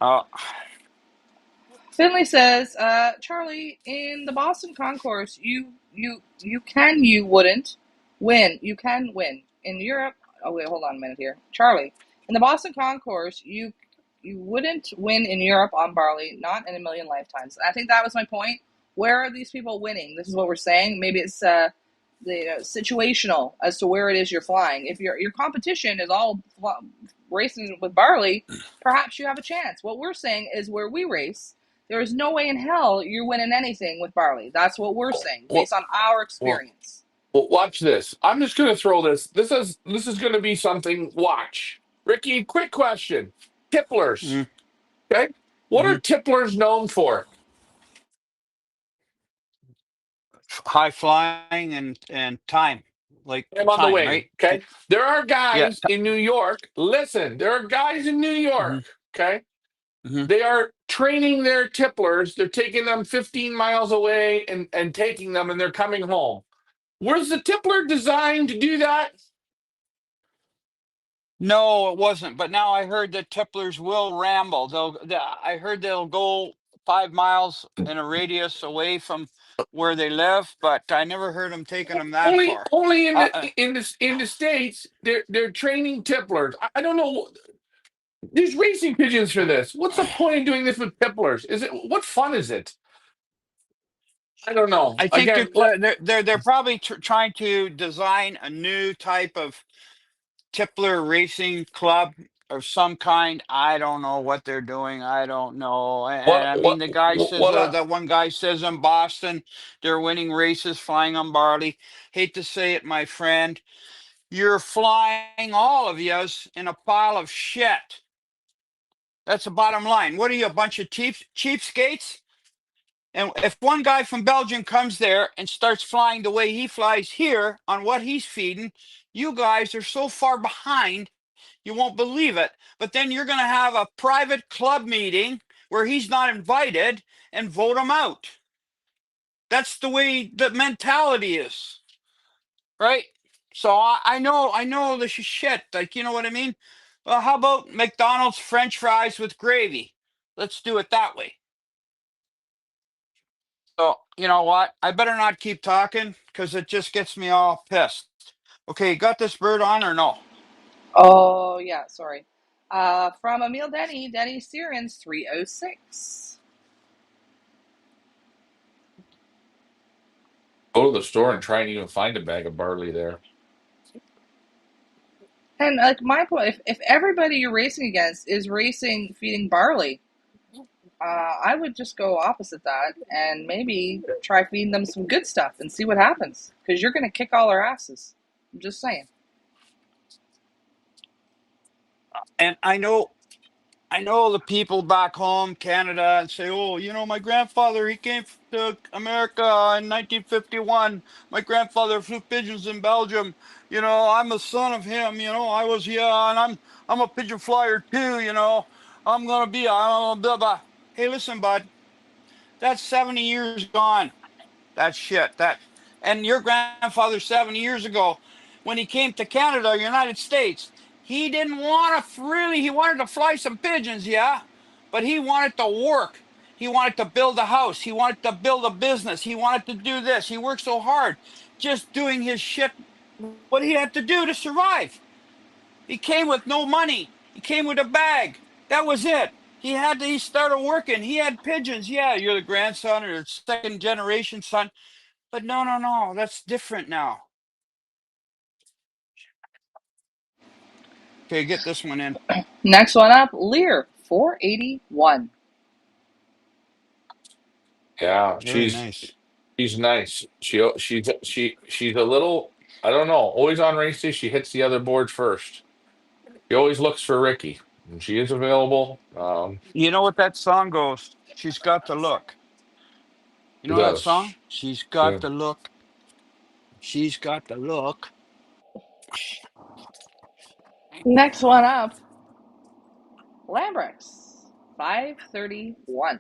Uh, Finley says, Charlie, in the Boston Concourse, you wouldn't win. You can win in Europe. Oh wait, hold on a minute here, Charlie. In the Boston Concourse, you wouldn't win in Europe on barley, not in a million lifetimes. I think that was my point. Where are these people winning? This is what we're saying. Maybe it's situational as to where it is you're flying. If your competition is all racing with barley, perhaps you have a chance. What we're saying is where we race, there is no way in hell you're winning anything with barley. That's what we're saying Well, based on our well, experience. well, watch this. I'm just going to throw this. This is going to be something. Watch, Ricky. Quick question. Tipplers. mm, Okay. What are mhm. tipplers known for? High flying and time, like I'm on the time, wing. right? Okay. There are Yeah. guys in New York. Listen, there are guys in New Hmm. York. Okay. Hmm. They are training their tipplers. They're taking them 15 miles away and taking them, and they're coming home. Was the tippler designed to do that? No, it wasn't. But now I heard that tipplers will ramble. I heard they'll go 5 miles in a radius away from where they live, but I never heard them taking them that Only, far. only in Uh, the uh, in the states, they're training tipplers. I don't know. There's racing pigeons for this. What's the point of doing this with tipplers? Is it what fun is it? I don't know. I think Again, they're probably trying to design a new type of tippler racing club of some kind. I don't know what they're doing. I don't know. And what I mean, what the guy says what? that one guy says in Boston they're winning races flying on barley. Hate to say it, my friend, you're flying all of yous in a pile of shit. That's the bottom line. What are you, a bunch of cheapskates? And if one guy from Belgium comes there and starts flying the way he flies here on what he's feeding, you guys are so far behind, you won't believe it. But then you're going to have a private club meeting where he's not invited and vote him out. That's the way the mentality is, right? So I know this is shit. Like, you know what I mean? Well, how about McDonald's French fries with gravy? Let's do it that way. So, you know what? I better not keep talking because it just gets me all pissed. Okay, got this bird on or no? Oh, yeah, sorry. From Emil Denny Syrians 306. Go to the store and try and even find a bag of barley there. And like my point, if everybody you're racing against is racing feeding barley, I would just go opposite that and maybe try feeding them some good stuff and see what happens. Because you're going to kick all their asses. I'm just saying. And I know the people back home, Canada, and say, "Oh, my grandfather, he came to America in 1951. My grandfather flew pigeons in Belgium. I'm a son of him. I was yeah, and I'm a pigeon flyer too. I'm gonna be blah blah." Hey, listen, bud, that's 70 years gone. That shit. And your grandfather 70 years ago, when he came to Canada, United States, he didn't want to really. He wanted to fly some pigeons, yeah, but he wanted to work. He wanted to build a house. He wanted to build a business. He wanted to do this. He worked so hard, just doing his shit. What he had to do to survive. He came with no money. He came with a bag. That was it. He started working. He had pigeons. Yeah, you're the grandson or second generation son. But no, no, no, that's different now. Okay, get this one in. Next one up, Lear 481. Yeah, Very she's nice. she's nice. She's a little. I don't know. Always on race day, she hits the other boards first. She always looks for Ricky, and she is available. You know what that song goes? She's got the look. You She know that does. song? She's Yeah. got the look. She's got the look. Next one up, Lambrex 531.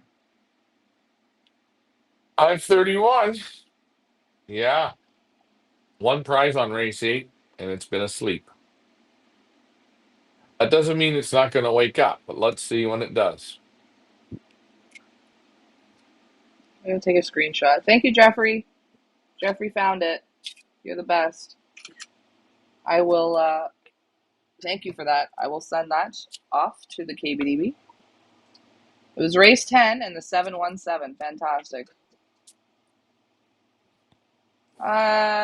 531. Yeah, one prize on race 8, and it's been asleep. That doesn't mean it's not going to wake up, but let's see when it does. I'm going to take a screenshot. Thank you, Jeffrey. Jeffrey found it. You're the best. I will, thank you for that. I will send that off to the KBDB. It was race 10 and the 717. Fantastic.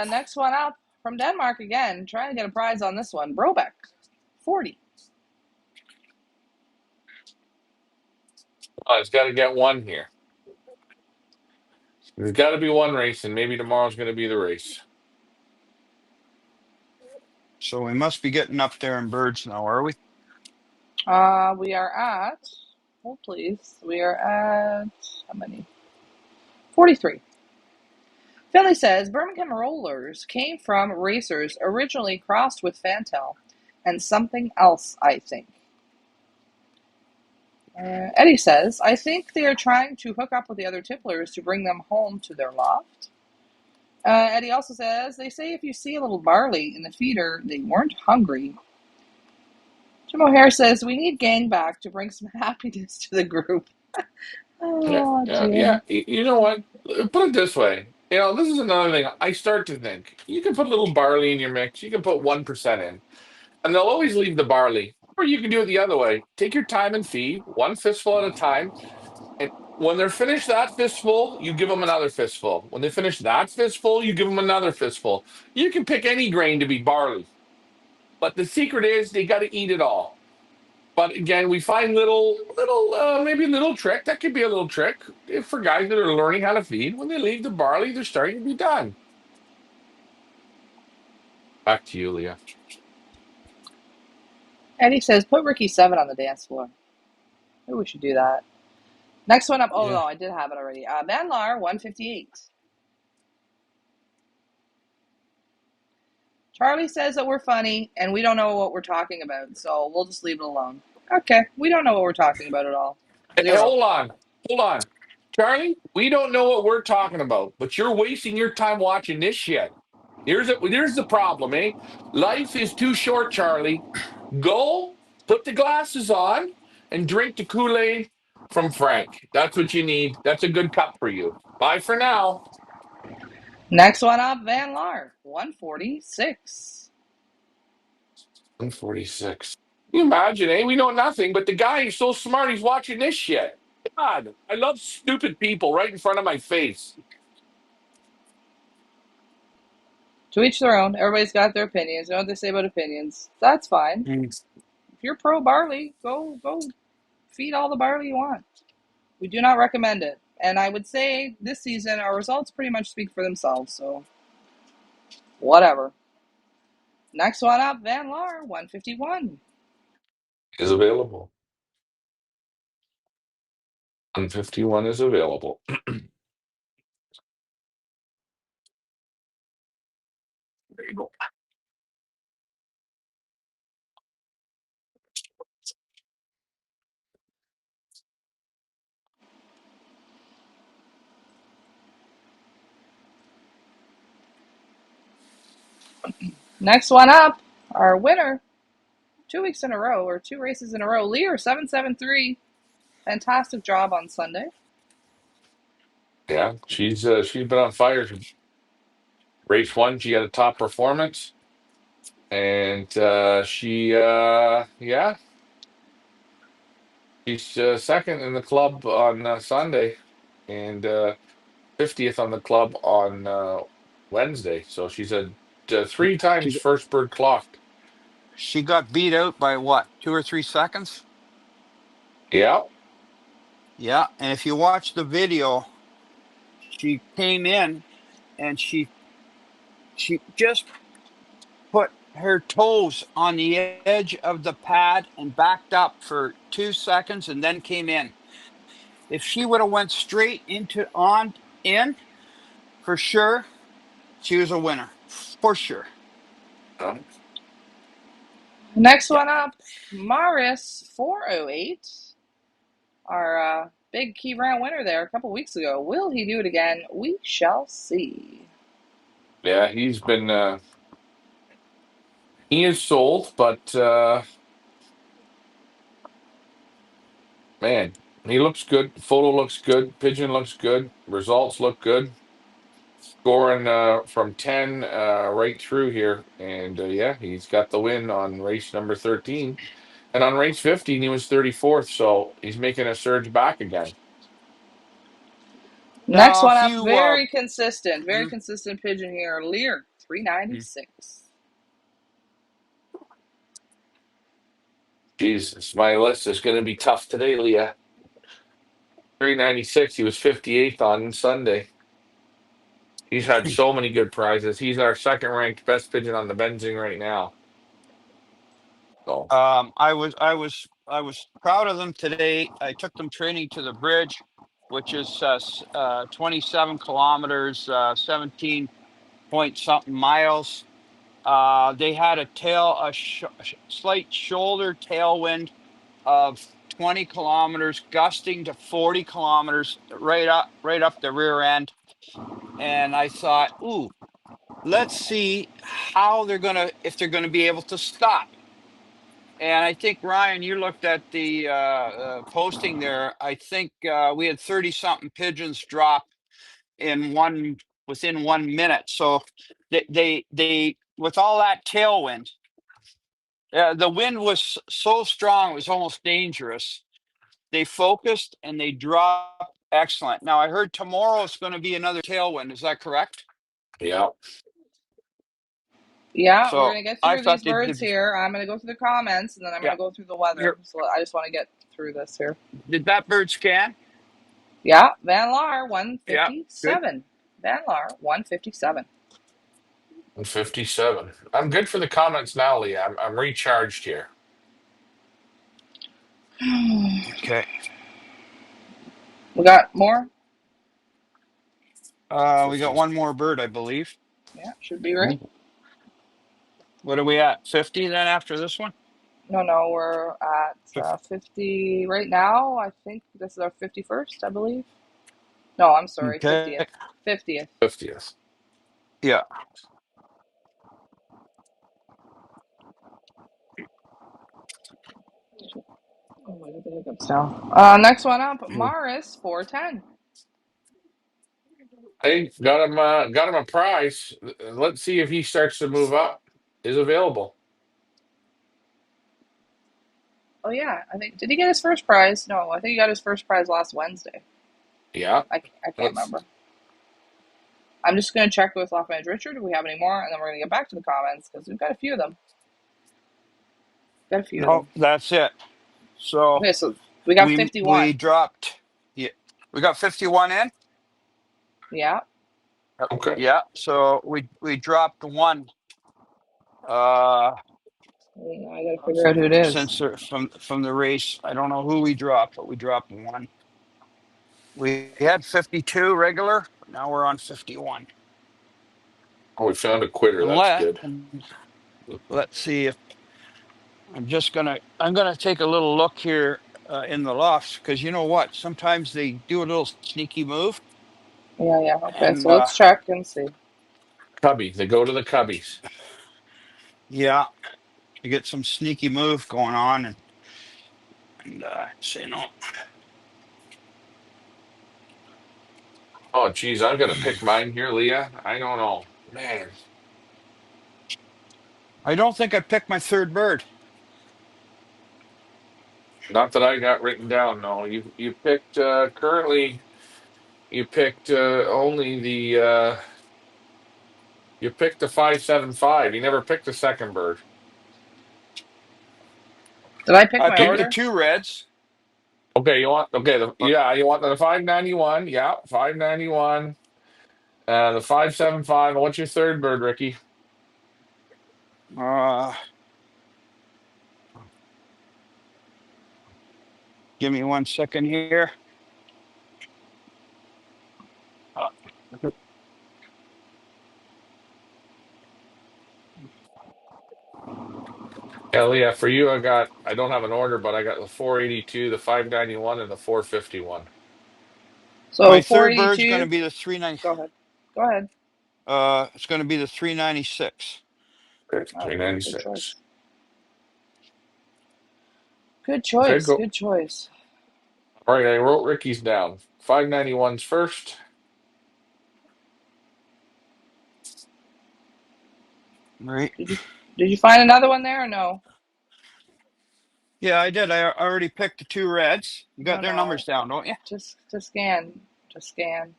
Next one up from Denmark again. Trying to get a prize on this one. Brobeck 40. Oh, it's got to get one here. There's got to be one race, and maybe tomorrow's going to be the race. So we must be getting up there in birds now, are we? We are at, hold please. We are at, how many? 43. Finley says Birmingham Rollers came from racers originally crossed with Fantel and something else, I think. Eddie says, I think they are trying to hook up with the other tipplers to bring them home to their loft. Eddie also says, they say if you see a little barley in the feeder, they weren't hungry. Jim O'Hare says, we need gang back to bring some happiness to the group. Yeah, Oh yeah, yeah. dear. You know what? Put it this way. This is another thing. I start to think you can put a little barley in your mix. You can put 1% in, and they'll always leave the barley. Or you can do it the other way. Take your time and feed one fistful at a time. And when they're finished that fistful, you give them another fistful. When they finish that fistful, you give them another fistful. You can pick any grain to be barley, but the secret is they got to eat it all. But again, we find maybe a little trick. That could be a little trick for guys that are learning how to feed. When they leave the barley, they're starting to be done. Back to you, Leah. Eddie says, put Ricky 7 on the dance floor. Maybe we should do that. Next one up. Oh, Yeah. no, I did have it already. Van Laar, 158. Charlie says that we're funny and we don't know what we're talking about, so we'll just leave it alone. Okay, we don't know what we're talking about at all. Hey, 0. hold on, Charlie. We don't know what we're talking about, but you're wasting your time watching this shit. Here's the problem, eh? Life is too short, Charlie. Go put the glasses on and drink the Kool-Aid from Frank. That's what you need. That's a good cup for you. Bye for now. Next one up, Van Laar, 146. 146. Can you imagine, eh? We know nothing, but the guy is so smart, he's watching this shit. God, I love stupid people right in front of my face. To each their own. Everybody's got their opinions. You know what they say about opinions. That's fine. Mm. If you're pro barley, go feed all the barley you want. We do not recommend it. And I would say this season our results pretty much speak for themselves. So whatever. Next one up, Van Laar, 151. Is available. 151 is available. There you go. Next one up, our winner, 2 weeks in a row, or 2 races in a row, Lear 773. Fantastic job on Sunday. Yeah, she's been on fire. Race one, she got a top performance, and she's second in the club on Sunday, and 50th on the club on Wednesday. So she's three times She first bird clocked. she got beat out by what, 2 or 3 seconds? Yeah, Yeah. And if you watch the video, she came in and she just put her toes on the edge of the pad and backed up for 2 seconds and then came in. If she would have went straight into on in, for sure, she was a winner. For sure. um, Next Yeah. one up, Maris 408. Our big key round winner there a couple weeks ago. Will he do it again? We shall see. yeah, he is sold, but man, he looks good. Photo looks good. Pigeon looks good. Results look good. Scoring from 10 right through here. And yeah, he's got the win on race number 13. And on race 15, he was 34th. So he's making a surge back again. Next Now, one if up, you very mm, consistent pigeon here. Lear mm. 396. Jesus, my list is going to be tough today, Leah. 396. He was 58th on Sunday. He's had so many good prizes. He's our second ranked best pigeon on the Benzing right now. So I was proud of them today. I took them training to the bridge, which is 27 kilometers, 17 point something miles. They had slight shoulder tailwind of 20 kilometers, gusting to 40 kilometers right up the rear end. And I thought, ooh, let's see how if they're gonna be able to stop. And I think, Ryan, you looked at the posting there. I think we had 30 something pigeons drop within 1 minute. So they with all that tailwind, the wind was so strong, it was almost dangerous. They focused and they dropped excellent. Now, I heard tomorrow is going to be another tailwind. Is that correct? Yeah. Yeah, we're So gonna get I through thought these birds here. I'm gonna go through the comments and then I'm yeah. gonna go through the weather. Here, So I just want to get through this here. did that bird scan? Yeah, Van Laar Yeah, good. 157. Van Laar 157. 57. I'm good for the comments now, Lee. I'm recharged here. Okay. We got more? We got 50. one more bird, I believe. Yeah, should be right. What are we at? 50 then after this one? No, we're at 50 right now. I think this is our 51st, I believe. No, I'm sorry, Okay. 50th. 50th. 50th. Yeah. Oh, I got the hiccups now. Next one up, Morris 410. Hey, got him a prize. Let's see if he starts to move up. Is available. Oh yeah, I think did he get his first prize? No, I think he got his first prize last Wednesday. Yeah. I can't Let's remember. I'm just gonna check with Lafayette Richard if we have any more, and then we're gonna get back to the comments because we've got a few of them. Got a few of No, them. that's it. So Okay, so we got we 51. dropped. Yeah, we got 51 in. Yeah. Yep. okay. Yeah. So we dropped one. Uh, I gotta figure out who it is. since from the race, I don't know who we dropped, but we dropped one. We had 52 regular. But now we're on 51. Oh, we found a quitter. And That's good. let's see if I'm gonna take a little look here in the lofts because you know what? Sometimes they do a little sneaky move, Yeah. Okay, and so let's check and see. Cubby. They go to the cubbies. yeah, you get some sneaky move going on, and so, you know, Oh, geez, I'm gonna pick mine here, Leah. I don't know, man. I don't think I picked my third bird. Not that I got written down. No, you picked currently. You picked only the you picked the 575. You never picked the second bird. Did I pick I my picked Did the you? order? two reds. Okay, you want okay, Uh, yeah, you want the 591. Yeah, 591. The 575. What's your third bird, Ricky? uh, give me 1 second here. Uh, Yeah, Leah, for you, I don't have an order, but I got the 482, the 591, and the 451. So my third bird's going to 482. be the 390. Go ahead. Go ahead. It's going to be the 396. Okay, Oh, good 396. choice. Good Okay, choice. go. Good choice. All right, I wrote Ricky's down. 591's first. Right. Did you find another one there or no? Yeah, I did. I already picked the two reds. You got their numbers No. down, don't you? To scan. To scan.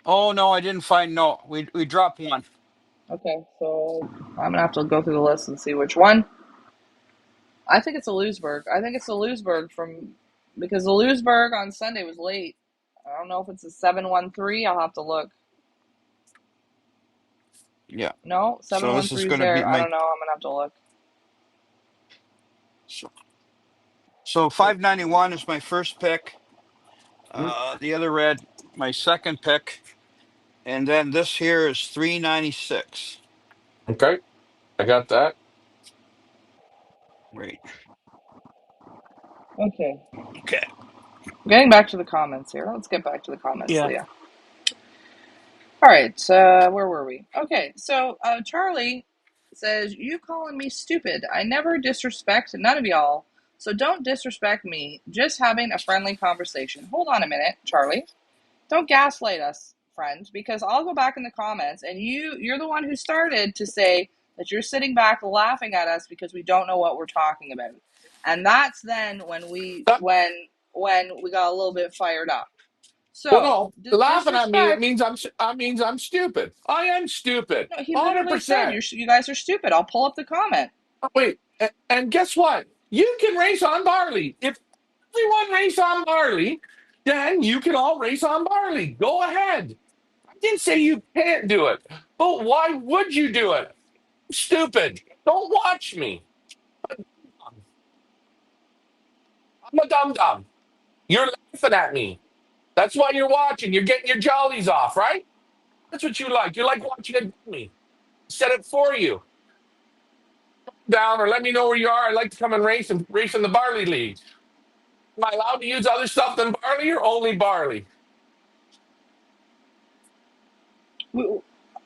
Oh no, I didn't find. No, we dropped one. Okay, so I'm gonna have to go through the list and see which one. I think it's a Lewisburg. I think it's a Lewisburg from because the Lewisburg on Sunday was late. I don't know if it's a 713. I'll have to look. Yeah. No, So this is 713 is going to be there. I my don't know. I'm gonna have to look. so, so 591 is my first pick. Mm, The other red, my second pick, and then this here is 396. okay, I got that. Right. Okay. Okay. Getting back to the comments here. Let's get back to the comments, Yeah. Leah. All right. Where were we? Okay. So Charlie says, "You calling me stupid. I never disrespect none of y'all. So don't disrespect me. Just having a friendly conversation." Hold on a minute, Charlie. Don't gaslight us, friend, because I'll go back in the comments and you're the one who started to say that you're sitting back laughing at us because we don't know what we're talking about. And that's then when we That, when we got a little bit fired up. well, So, no, laughing at me, it disrespect. means I'm stupid. I am stupid. No, he literally said 100%. you guys are stupid. I'll pull up the comment. Wait, and guess what? You can race on barley. If everyone race on barley, then you can all race on barley. Go ahead. I didn't say you can't do it, but why would you do it? Stupid. Don't watch me. I'm a dum dum. You're laughing at me. That's why you're watching. You're getting your jollies off, right? That's what you like. You like watching a dummy. Set it for you. Down or let me know where you are. I'd like to come and race in the barley league. Am I allowed to use other stuff than barley or only barley?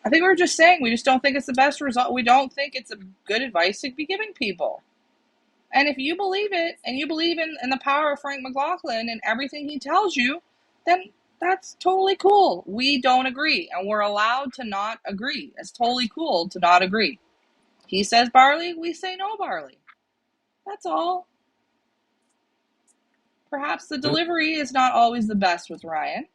I think we were just saying we just don't think it's the best result. We don't think it's a good advice to be giving people. And if you believe it and you believe in the power of Frank McLaughlin and everything he tells you, then that's totally cool. We don't agree, and we're allowed to not agree. It's totally cool to not agree. He says barley, we say no barley. That's all. Perhaps the delivery is not always the best with Ryan,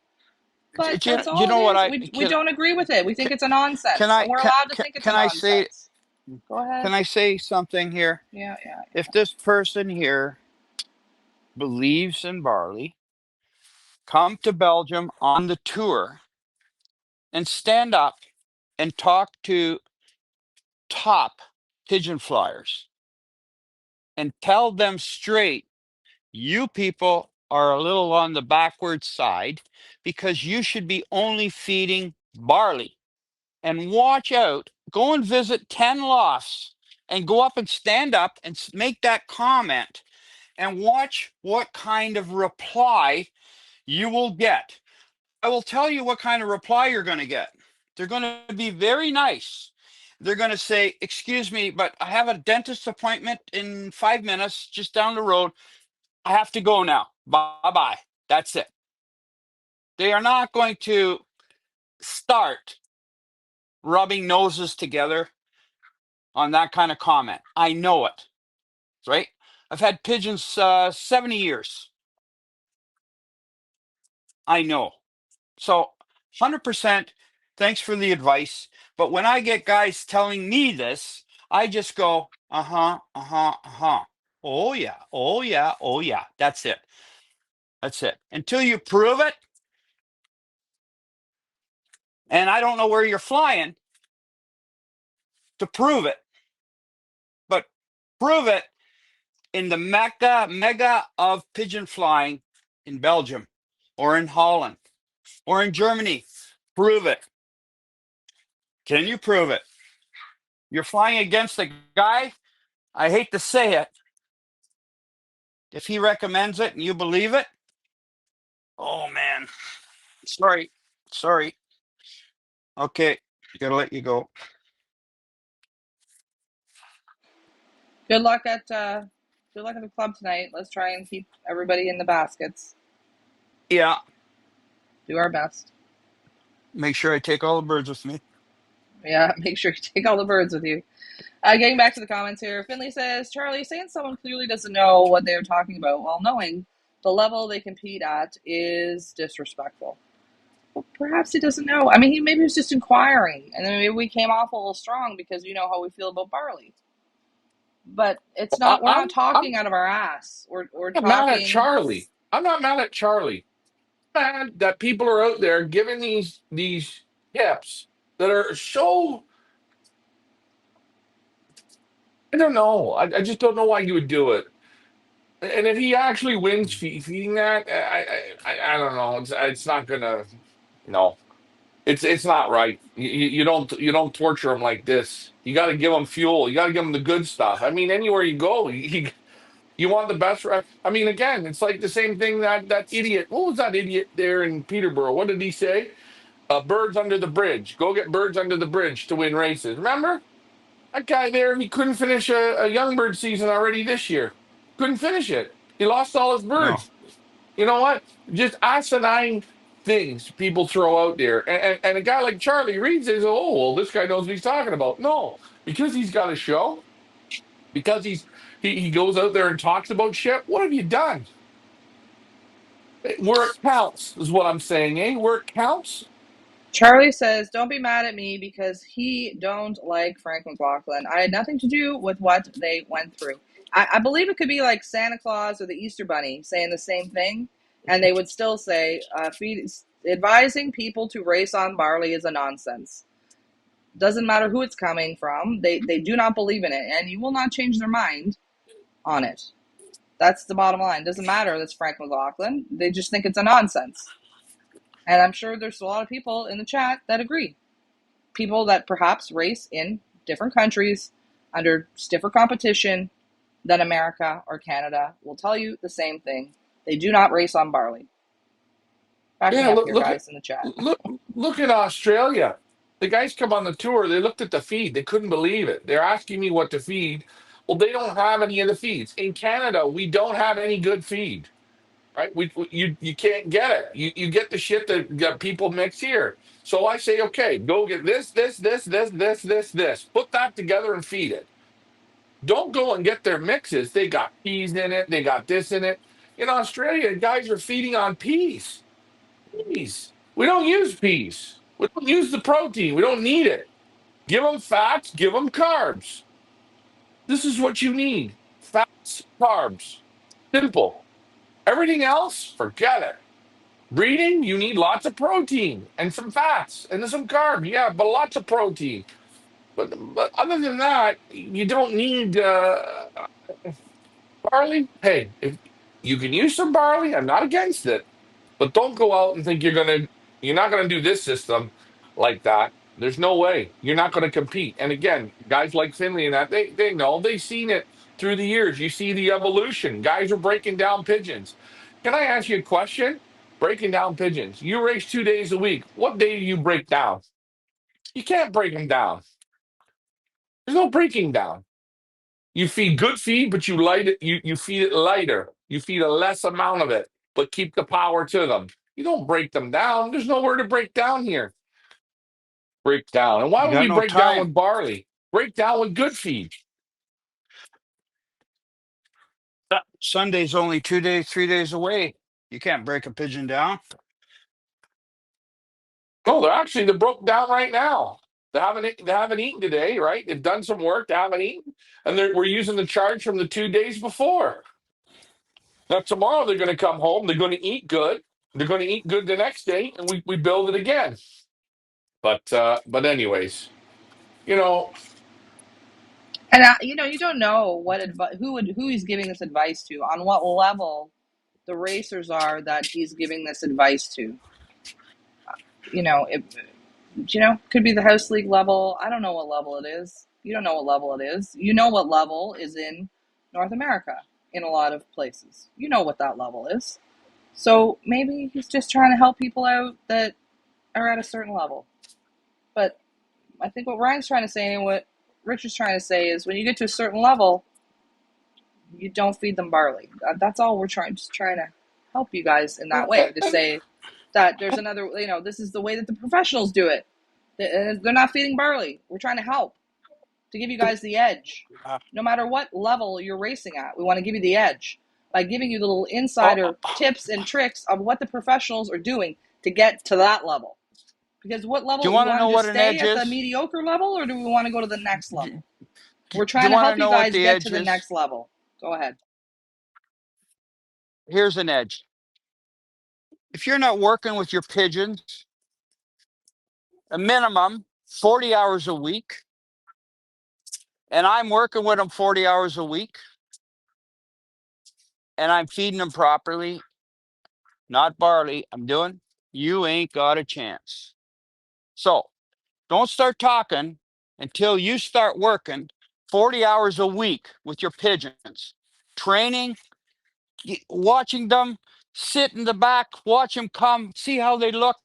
but that's You all it know what is. I We don't agree with it. We think it's a can nonsense, and I we're allowed to think it's a can I say nonsense. Go ahead. can I say something here? Yeah. If this person here believes in barley, come to Belgium on the tour and stand up and talk to top pigeon flyers and tell them straight, you people are a little on the backward side because you should be only feeding barley. And watch out, go and visit 10 lofts and go up and stand up and make that comment and watch what kind of reply you will get. I will tell you what kind of reply you're going to get. They're going to be very nice. They're going to say, "Excuse me, but I have a dentist appointment in 5 minutes just down the road. I have to go now. Bye bye." That's it. They are not going to start rubbing noses together on that kind of comment. I know it, right? I've had pigeons 70 years. I know. So 100%, thanks for the advice. But when I get guys telling me this, I just go, uh-huh, uh-huh, uh-huh. Oh yeah, oh yeah, oh yeah. That's it. That's it. Until you prove it, and I don't know where you're flying to prove it, but prove it in the mega of pigeon flying in Belgium or in Holland or in Germany. Prove it. Can you prove it? You're flying against a guy, I hate to say it, if he recommends it and you believe it, oh man, sorry, sorry. Okay, gotta let you go. Good luck at the club tonight. Let's try and keep everybody in the baskets. Yeah, Do our best. make sure I take all the birds with me. Yeah, make sure you take all the birds with you. Getting back to the comments here, Finley says, Charlie, saying someone clearly doesn't know what they're talking about while knowing the level they compete at is disrespectful. Well, perhaps he doesn't know. I mean, he maybe was just inquiring, and then maybe we came off a little strong because you know how we feel about barley. But it's I, not. We're not I'm talking out of our ass. We're not mad at talking. Charlie. I'm not mad at Charlie. I'm mad that people are out there giving these tips that are so. I don't know. I just don't know why you would do it. And if he actually wins feeding that, I don't know. It's not gonna. No, it's not right. You don't torture him like this. You got to give him fuel. You got to give him the good stuff. I mean, anywhere you go, you want the best. I mean, again, it's like the same thing that idiot. What was that idiot there in Peterborough? What did he say? Birds under the bridge. Go get birds under the bridge to win races. Remember? That guy there, he couldn't finish a young bird season already this year. Couldn't finish it. He lost all his No. birds. You know what? Just asinine things people throw out there. And a guy like Charlie Reed says, oh, well, this guy knows what he's talking about. No, because he's got a show, because he goes out there and talks about shit. What have you done? Where it counts is what I'm saying, eh? Where it counts. Charlie says, "Don't be mad at me because he don't like Frank McLaughlin. I had nothing to do with what they went through." I believe it could be like Santa Claus or the Easter Bunny saying the same thing, and they would still say, advising people to race on barley is a nonsense. Doesn't matter who it's coming from. They do not believe in it, and you will not change their mind on it. That's the bottom line. Doesn't matter that's Frank McLaughlin. They just think it's a nonsense. And I'm sure there's a lot of people in the chat that agree. People that perhaps race in different countries under stiffer competition than America or Canada will tell you the same thing. They do not race on barley. Back me Yeah, up look, here, look at guys, in the chat. look look at Australia. The guys come on the tour. They looked at the feed. They couldn't believe it. They're asking me what to feed. Well, they don't have any of the feeds. In Canada, we don't have any good feed, right? You can't get it. You get the shit that got people mix here. So I say, okay, go get this. Put that together and feed it. Don't go and get their mixes. They got peas in it. They got this in it. In Australia, guys are feeding on peas. Peas. We don't use peas. We don't use the protein. We don't need it. Give them fats, give them carbs. This is what you need: fats, carbs. Simple. Everything else, forget it. Breeding, you need lots of protein and some fats and some carbs. Yeah, but lots of protein. But other than that, you don't need barley. Hey, if you can use some barley, I'm not against it. But don't go out and think you're not gonna do this system like that. There's no way. You're not gonna compete. And again, guys like Finley and that, they know, they've seen it through the years. You see the evolution. Guys are breaking down pigeons. Can I ask you a question? Breaking down pigeons. You race 2 days a week. What day do you break down? You can't break them down. There's no breaking down. You feed good feed, but you light it, you feed it lighter. You feed a less amount of it, but keep the power to them. You don't break them down. There's nowhere to break down here. Break down. And why You would got we no break down time. with barley? Break down with good feed. Sunday's only 2 days, 3 days away. You can't break a pigeon down. No, they're broke down right now. They haven't eaten today, right? They've done some work, they haven't eaten, and we're using the charge from the 2 days before. Now tomorrow they're going to come home. They're going to eat good. They're going to eat good the next day, and we build it again. But anyways, you know, And you don't know what who he's giving this advice to, on what level the racers are that he's giving this advice to. It could be the house league level. I don't know what level it is. You don't know what level it is. You know what level is in North America in a lot of places. You know what that level is. So maybe he's just trying to help people out that are at a certain level. But I think what Ryan's trying to say and what Richard's trying to say is when you get to a certain level, you don't feed them barley. That's all we're just trying to help you guys in that way, to and, say that there's another, this is the way that the professionals do it. They're not feeding barley. We're trying to help, to give you guys the edge. Uh, No matter what level you're racing at, we want to give you the edge by giving you the little oh, insider tips and tricks of what the professionals are doing to get to that level. Because what do level, you we want to want know to just what an stay edge at the is? mediocre level, or do we want to go to the next Do, level? We're do trying you to want to help you know what guys the get to edge the is? next level. Go ahead. Here's an edge. If you're not working with your pigeons a minimum 40 hours a week, and I'm working with them 40 hours a week, and I'm feeding them properly, not barley, you ain't got a chance. So don't start talking until you start working 40 hours a week with your pigeons, training, watching them, sit in the back, watch them come, see how they look.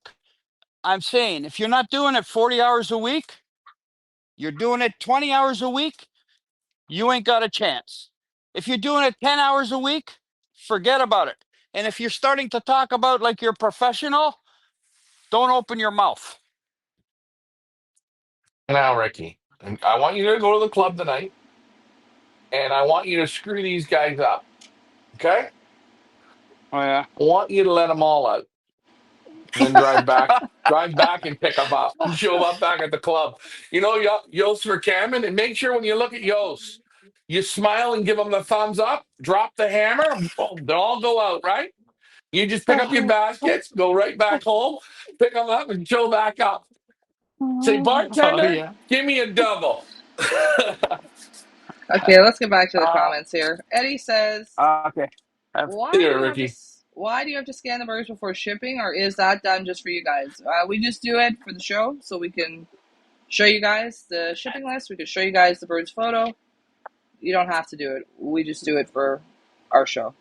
I'm saying, if you're not doing it 40 hours a week, You're doing it 20 hours a week, you ain't got a chance. If you're doing it 10 hours a week, forget about it. And if you're starting to talk about like you're professional, don't open your mouth. Now, Ricky, and I want you to go to the club tonight, and I want you to screw these guys up. Okay? Oh, yeah. I want you to let them all out, and then drive back. Drive back and pick them up. Show them up back at the club. You know, Yost for Cameron, and make sure when you look at Yost, you smile and give them the thumbs up. Drop the hammer. Boom, they'll all go out, right? You just pick up your baskets, go right back home, pick them up, and show back up. Say, Oh, bartender, yeah. give me a double. Okay, let's get back to the Uh, comments here. Eddie says, okay. "Why do Here, you have to? Ricky. Why do you have to scan the birds before shipping, or is that done just for you guys? We just do it for the show, so we can show you guys the shipping list. We can show you guys the bird's photo. You don't have to do it. We just do it for our show."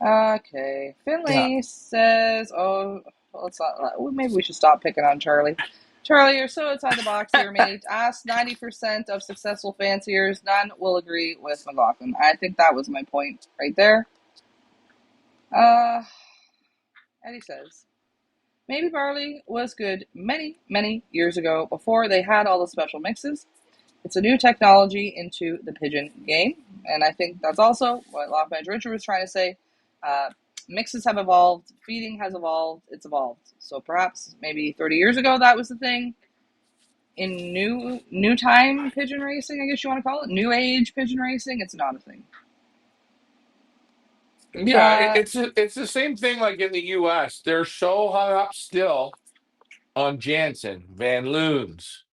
Okay, Yeah. Finley says, "Oh, let's not. Maybe we should stop picking on Charlie. Charlie, you're so outside the box here, mate. Ask 90% of successful fanciers. None will agree with McLaughlin. I think that was my point right there." Uh, Eddie says, "Maybe barley was good many, many years ago before they had all the special mixes. It's a new technology into the pigeon game." And I think that's also what Lockman Richard was trying to say. Uh, Mixes have evolved, feeding has evolved, it's evolved. So perhaps maybe 30 years ago that was the thing. In new time pigeon racing, I guess you want to call it, new age pigeon racing, it's not a thing. Yeah, Uh, it's the same thing like in the U.S. They're so hung up still on Jansen, Van Loons,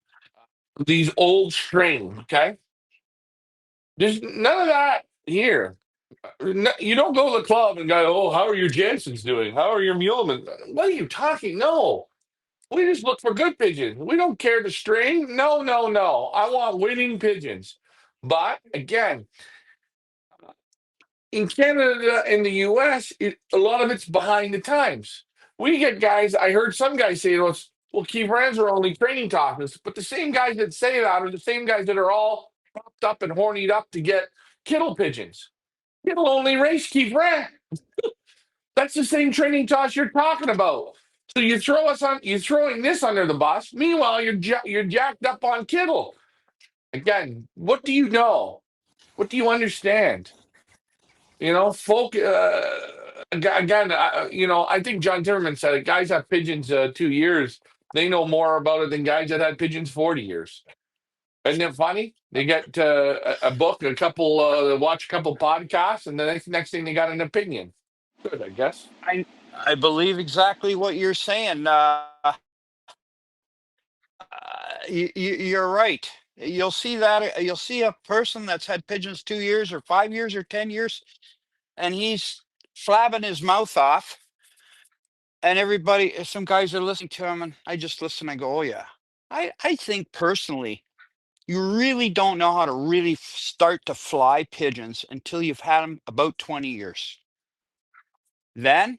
these old strain. Okay, there's none of that here. You don't go to the club and go, "Oh, how are your Jansens doing? How are your Mulemen?" What are you talking? No, we just look for good pigeons. We don't care the strain. No, no, no. I want winning pigeons. But again, in Canada and the US, a lot of it's behind the times. We get guys, I heard some guys say to us, well, Key Brands are only training topics, but the same guys that say that are the same guys that are all propped up and hornied up to get kittle pigeons. Kittle only race Key Brand. That's the same training toss you're talking about. So you throw us on, you're throwing this under the bus. Meanwhile, you're jacked up on Kittle. Again, what do you know? What do you understand? You know, folk. Again, I think John Timmerman said it. Guys have pigeons 2 years. They know more about it than guys that had pigeons 40 years. Isn't it funny? They get a book, watch a couple podcasts, and the next thing they got an opinion. Good, I guess. I believe exactly what you're saying. You're right. You'll see that. You'll see a person that's had pigeons 2 years or 5 years or 10 years, and he's flabbing his mouth off, and everybody, some guys are listening to him, and I just listen. I go, "Oh yeah." I think personally, you really don't know how to really start to fly pigeons until you've had them about 20 years. Then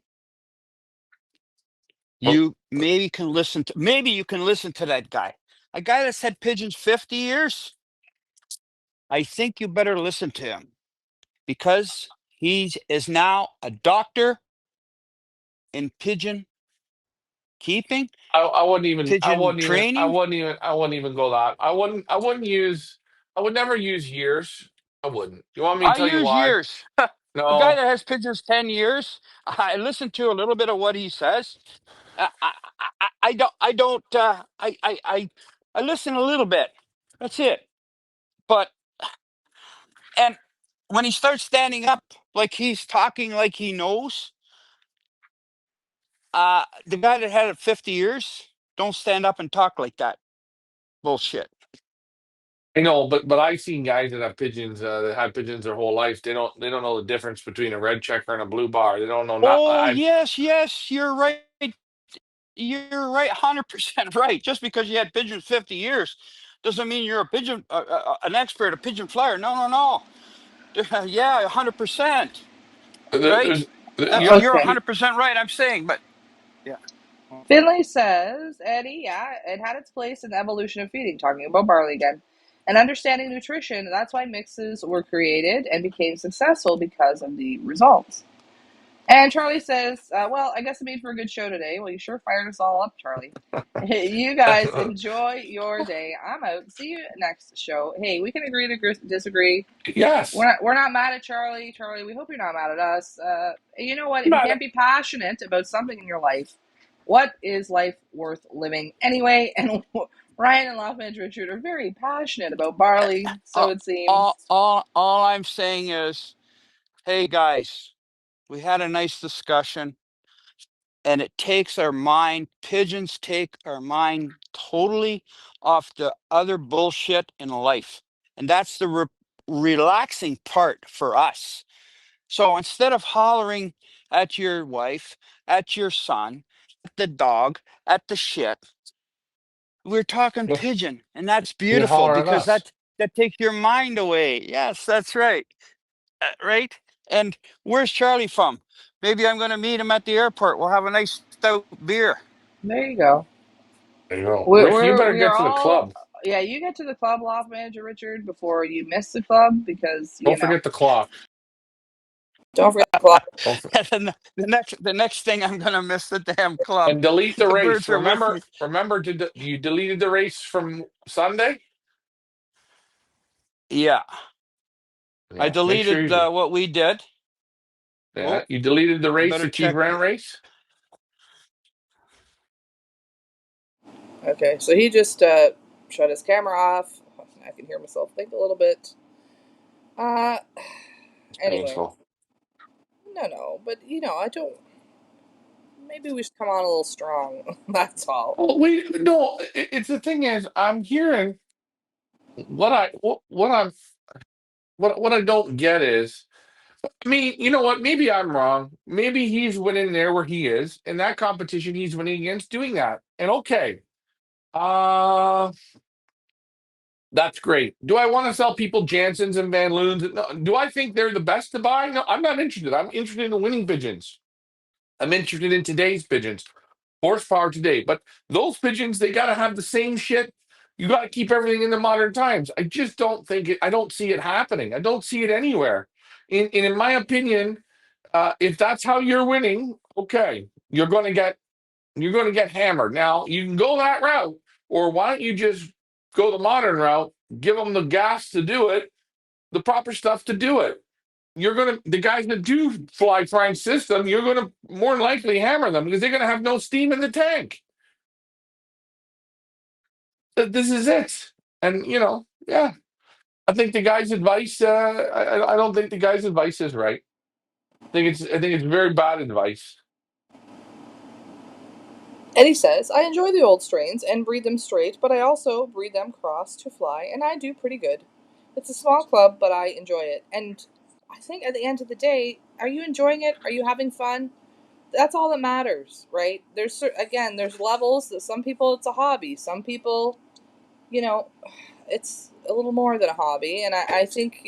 Oh, maybe you can listen to that guy. A guy that's had pigeons 50 years, I think you better listen to him because he is now a doctor in pigeon keeping, I wouldn't even. I pigeon wouldn't even. I training. wouldn't even. I wouldn't even go that. I wouldn't. I wouldn't use. I would never use years. I wouldn't. You want me to I tell you use why? years. A guy No. that has pigeons 10 years, I listen to a little bit of what he says. I don't, I listen a little bit. That's it. But, and when he starts standing up like he's talking like he knows, the guy that had it 50 years, don't stand up and talk like that. Bullshit. I know, but I've seen guys that have pigeons that had pigeons their whole life. They don't know the difference between a red checker and a blue bar. They don't know not. Oh, yes, you're right. You're right, 100% right. Just because you had pigeons 50 years doesn't mean you're a pigeon, an expert, a pigeon flyer. No, no, no. Yeah, 100%. Right? There's That's you you're okay. 100% right. I'm saying, but yeah. Finley says, Eddie, yeah, it had its place in the evolution of feeding, talking about barley again. And understanding nutrition, that's why mixes were created and became successful because of the results. And Charlie says, well, I guess it made for a good show today. Well, you sure fired us all up, Charlie. You guys enjoy your day. I'm out. See you next show. Hey, we can agree to disagree. Yes. We're not mad at Charlie. Charlie, we hope you're not mad at us. You know what? I'm If you not, can't be passionate about something in your life, what is life worth living anyway? And Ryan and Lafayette Richard are very passionate about barley, so All, it seems. all I'm saying is, hey guys, we had a nice discussion, and it takes our mind. Pigeons take our mind totally off the other bullshit in life, and that's the relaxing part for us. So instead of hollering at your wife, at your son, at the dog, at the shit, we're talking pigeon, and that's you beautiful holler at because us. that takes your mind away. Yes, that's right. Right. And where's Charlie from? Maybe I'm going to meet him at the airport. We'll have a nice stout beer. There you go. There you go. We're, Rick, you we're better we are get to the all, club. yeah. You get to the club, Loft Manager Richard, before you miss the club because Don't forget the clock. don't forget the club. Don't for- And then the next thing I'm going to miss the damn club. and delete the The race. birds are with me. Remember you deleted the race from Sunday? Yeah. I Yeah, make sure you deleted do. what we did. Yeah, Oh, you deleted the I race, better the Key check. Grant race. Okay, so he just shut his camera off. I can hear myself think a little bit. Uh, anyway, Painful. no, but I don't. Maybe we should come on a little strong. That's all. Well, we no. It's the thing is, I'm hearing what I'm what I don't get is. I mean, you know what? Maybe I'm wrong. Maybe he's winning there where he is in that competition. He's winning against doing that, and okay, uh, that's great. Do I want to sell people Jansons and Van Loons? No. Do I think they're the best to buy? No, I'm not interested. I'm interested in the winning pigeons. I'm interested in today's pigeons, horsepower today. But those pigeons, they got to have the same shit. You got to keep everything in the modern times. I just don't think it. I don't see it happening. I don't see it anywhere. In my opinion, if that's how you're winning, okay, you're going to get hammered. Now you can go that route, or why don't you just go the modern route? Give them the gas to do it, the proper stuff to do it. The guys that do fly flying system, you're gonna more than likely hammer them because they're gonna have no steam in the tank. This is it, and yeah. I think the guy's advice. I don't think the guy's advice is right. I think it's very bad advice. Eddie says, I enjoy the old strains and breed them straight, but I also breed them cross to fly, and I do pretty good. It's a small club, but I enjoy it. And I think at the end of the day, are you enjoying it? Are you having fun? That's all that matters, right? There's levels. Some people it's a hobby. Some people, you know, it's a little more than a hobby. And I think,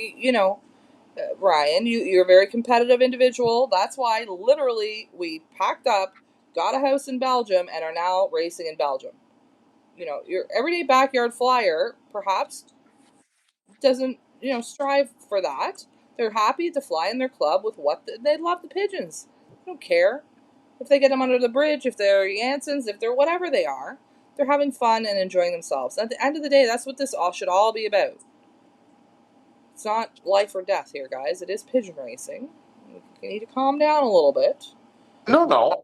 Ryan, you're a very competitive individual. That's why literally we packed up, got a house in Belgium, and are now racing in Belgium. Your everyday backyard flyer perhaps doesn't, strive for that. They're happy to fly in their club with they love the pigeons. They don't care if they get them under the bridge, if they're Yansons, if they're whatever they are. They're having fun and enjoying themselves. At the end of the day, that's what this all should all be about. It's not life or death here, guys. It is pigeon racing. You need to calm down a little bit. No.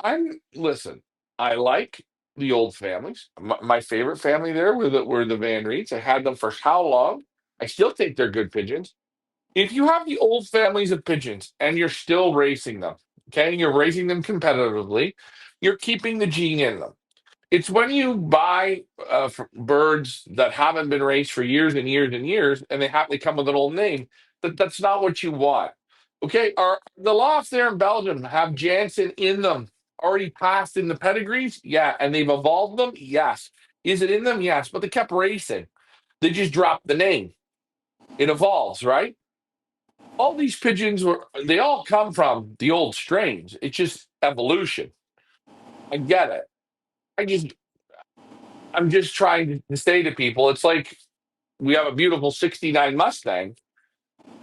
I'm listen. I like the old families. My favorite family there were the Van Reeds. I had them for how long? I still think they're good pigeons. If you have the old families of pigeons and you're still racing them, okay, you're raising them competitively, you're keeping the gene in them. It's when you buy birds that haven't been raised for years and years and years, and they happen to come with an old name. That's not what you want. Okay, are the lofts there in Belgium have Jansen in them already passed in the pedigrees? Yeah, and they've evolved them. Yes, is it in them? Yes, but they kept racing. They just dropped the name. It evolves, right? All these pigeons they all come from the old strains. It's just evolution. I get it. I'm just trying to say to people, it's like we have a beautiful '69 Mustang.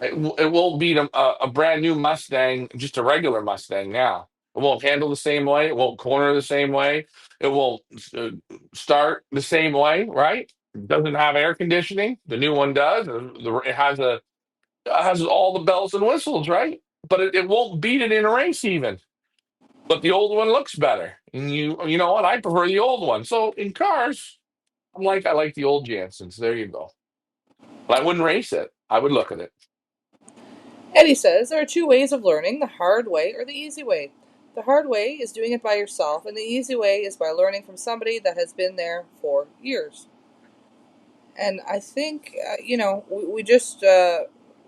It won't beat a brand new Mustang, just a regular Mustang now. It won't handle the same way. It won't corner the same way. It won't uh, start the same way, right? It doesn't have air conditioning. The new one does. It has all the bells and whistles, right? But it won't beat it in a race even. But the old one looks better. And you know what? I prefer the old one. So in cars, I like the old Jansons. There you go. But I wouldn't race it. I would look at it. Eddie says there are two ways of learning, the hard way or the easy way. The hard way is doing it by yourself, and the easy way is by learning from somebody that has been there for years. And I think, we just,